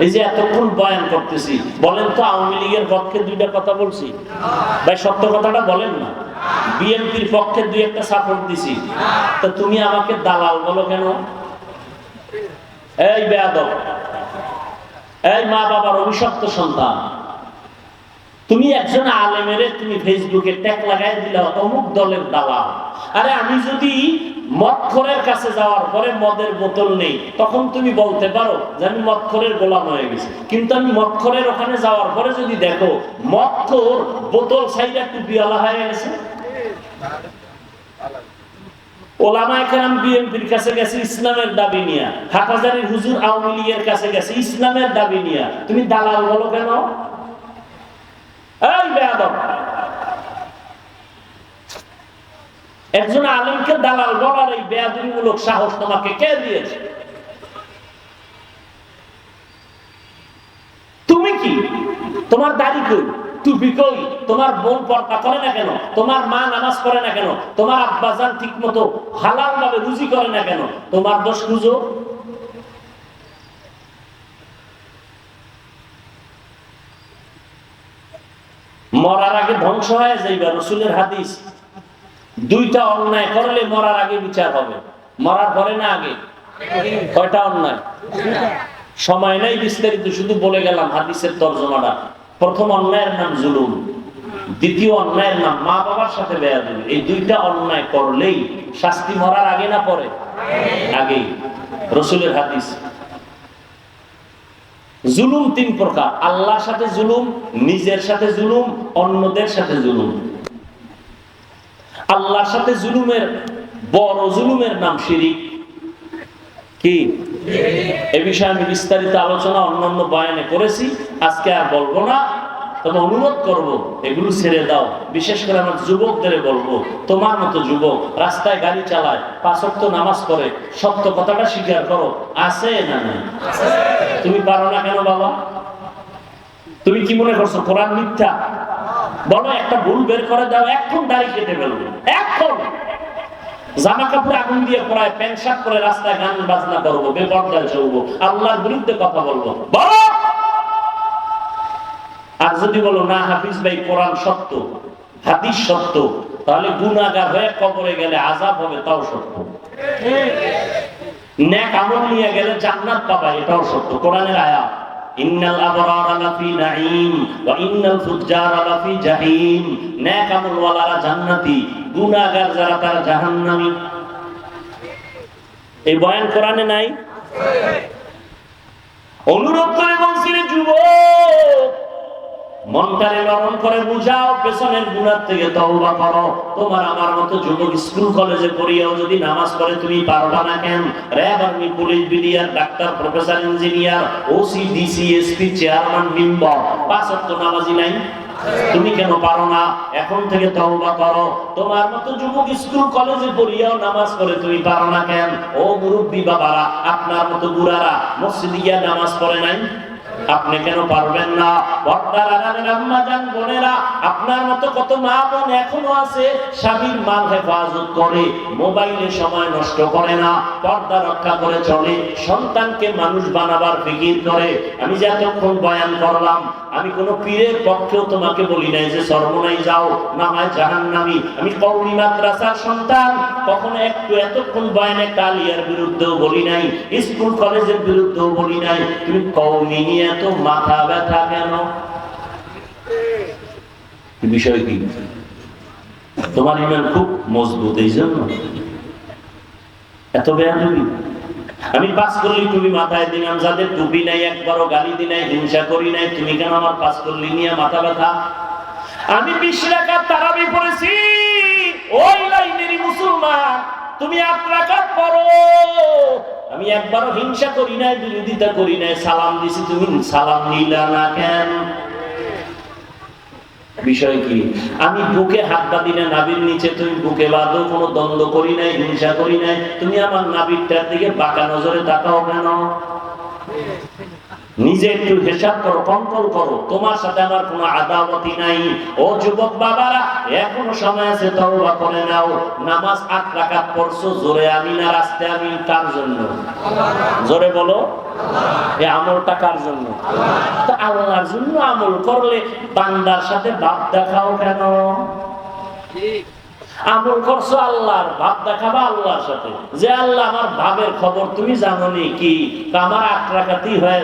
এই যে এতক্ষণ বয়ান করতেছি, বলেন তো আওয়ামী লীগের পক্ষে 2টা কথা বলছি? ভাই সত্য কথাটা বলেন না। বিএনপির পক্ষে 2-1টা সাপোর্ট দিছি, তো তুমি আমাকে দালাল বলো কেন? এই বেয়াদব, এই মা বাবার অভিশপ্ত সন্তান, তুমি একজন আলেমেরে তুমি ফেসবুকে ট্যাগ লাগাই দিলা অমুক দলের দালাল। আরে আমি যদি মদখোরের কাছে যাওয়ার পরে মদের বোতল নেই, তখন তুমি বলতে পারো যে আমি মদখোরের গোলাম হয়ে গেছি। কিন্তু আমি মদখোরের ওখানে যাওয়ার পরে যদি দেখো মদখোর বোতল সাইডা টুপিওয়ালা হয়ে গেছে। ওলামায়ে কেরাম বিএনপির কাছে গেছে ইসলামের দাবি নিয়া, হাটহাজারীর হুজুর আওয়ামী লীগের কাছে গেছে ইসলামের দাবি নিয়া, তুমি দালাল বলো কেন? এই বেয়াদব, একজন আলেমকে দালাল বলার এই বেয়াদবিমূলক সাহস তোমাকে কে দিয়েছে? তুমি কি? তোমার দাড়ি কই? টুপি কই? তোমার বোন পর্দা করে না কেন? তোমার মা নামাজ পড়ে না কেন? তোমার আব্বাজান ঠিক মতো হালাল ভাবে রুজি করে না কেন? তোমার দোষ খুঁজো। মরার আগে ধ্বংস হয়ে যাইবা, রাসূলের হাদিস। 2টা অন্যায় করলে মরার আগে বিচার হবে, মরার পরে না আগে। কয়টা অন্যায়? সময় নাই বিস্তারিত, শুধু বলে গেলাম হাদিসের তরজমাটা। প্রথম অন্যায়ের নাম জুলুম, দ্বিতীয় অন্যায়ের নাম মা বাবার সাথে বেয়াদবি। এই 2টা অন্যায় করলেই শাস্তি মরার আগে না পরে? আগেই। রাসূলের হাদিস। জুলুম 3 প্রকার: আল্লাহর সাথে জুলুম, নিজের সাথে জুলুম, অন্যদের সাথে জুলুম। আল্লাহর সাথে জুলুমের বড় জুলুমের নাম শিরিক। কি? এই বিষয়ে আমি বিস্তারিত আলোচনা অন্যান্য বয়ানে করেছি, আজকে আর বলবো না। তবে অনুরোধ করব, এগুলো ছেড়ে দাও। বিশেষ করে আমার যুবকদের বলবো, তোমার মতো যুবক রাস্তায় গাড়ি চালায়, 5 ওয়াক্ত নামাজ পড়ে, সত্য কথাটা স্বীকার করো। আছে না নাই? তুমি পারো না কেন বাবা? তুমি কি মনে করছো কোরআন মিথ্যা? বলো একটা ভুল বের করে দাও, এখন দাড়ি কেটে ফেলবো, এখন জামা কাপড় আগুন দিয়ে পরায়, প্যান্ট শার্ট পরে রাস্তায় গান বাজনা করবো, বেপরদায় চলবো, আল্লাহর বিরুদ্ধে কথা বলবো, বলো। আর যদি বলো না হাফিজ ভাই কোরআন সত্য, হাদিস সত্য, তাহলে গুনাহগার হয়ে কবরে গেলে আযাব হবে, তাও সত্য। নেক আমল নিয়ে গেলে জান্নাত পাবা, এটাও সত্য, কোরআনের আয়াত। ইন্নাল আবরারা লাফি নাঈম ওয়া ইন্নাল ফুজ্জারা লাফি জাহিম। নেক আমল ওয়ালারা জান্নাতি, গুনাহগার যারা তারা জাহান্নামী। এই বয়ান কোরআনে নাই? অনুরোধ করে বলছি রে যুবক, মনটারে নরম করে বুঝাও, পেছনের গুনাহ থেকে তওবা করো। তোমার আমার মতো যুবক স্কুল কলেজে পড়িয়াও যদি নামাজ পড়ে তুমি পারবা না কেন? RAB, army, police, BDR, doctor, professor, engineer, OC, DC, SP, chairman, member, পাঁচ ওয়াক্ত নামাজি নাই? তুমি কেন পারো না? এখন থেকে তওবা করো। তোমার মতো যুবক স্কুল কলেজে পড়িয়াও নামাজ পড়ে তুমি পারো না কেন? ও মুরব্বী বাবারা, আপনার মতো বুড়ারা মসজিদে গিয়ে নামাজ পড়ে নাই, আপনি কেন পারবেন না? পর্দার আড়ালের আম্মা জান বোনেরা, আপনার মতো কত মা বোন এখনো আছে স্বামীর মাল হেফাজত করে, মোবাইলে সময় নষ্ট করে না, পর্দা রক্ষা করে চলে, সন্তানকে মানুষ বানাবার ফিকির করে। আমি যে এতক্ষণ বয়ান করলাম, আমি কোন পীরের পক্ষেও তোমাকে বলি নাই যে সর্বনাই যাও, না হয় জাহান্নামী। আমি কওমি মাদ্রাসার সন্তান, কখনো একটু এতক্ষণ বয়ানে কালিয়ার বিরুদ্ধেও বলি নাই, স্কুল কলেজের বিরুদ্ধেও বলি নাই। তুমি কওমি নিয়ে এত মাথা ব্যথা কেন? বিষয় কি? তোমার ইমান খুব মজবুত, এই জন্য এত বেয়াদবি। আমি পাস করলি টুপি মাথায় দিলাম, যাদের টুপি নাই একবারও গালি দি নাই, হিংসা করি নাই, তুমি কেন আমার পাস করলি নিয়ে মাথা ব্যথা? আমি 20 রাকাত তারাবি পড়েছি, ওই লাইনেরই মুসলমান, তুমি 8 রাকাত পড়ো। আমি একবারও হিংসা করি নাই, বিরোধিতা করি নাই, সালাম দিছি, তুমি সালাম নিলা না কেন? বিষয় কি? আমি বুকে হাত বাঁধি না নাভির নিচে, তুমি বুকে বাঁধো, কোনো দ্বন্দ্ব করি নাই, হিংসা করি নাই, তুমি আমার নাভিরটার দিকে বাঁকা নজরে তাকাও কেন? নিজে একটু হিসাব করো, কন্ট্রোল করো। তোমার সাথে আমার কোনো আদাওয়াতি নাই। ও যুবক বাবারা, এখনো সময় আছে, তওবা করে নাও। নামাজ 8 রাকাত পড়ছো, জোরে আমিন আর আস্তে আমিন কার জন্য? জোরে বলো। এই আমলটা কার জন্য? তো আল্লাহর জন্য আমল করলে বান্দার সাথে ভাব দেখাও কেন? আমল করছো আল্লাহর, ভাব দেখাবা আল্লাহর সাথে, যে আল্লাহ আমার ভাবের খবর তুমি জানো নি কি? আমার 8 রাকাতই হয়ে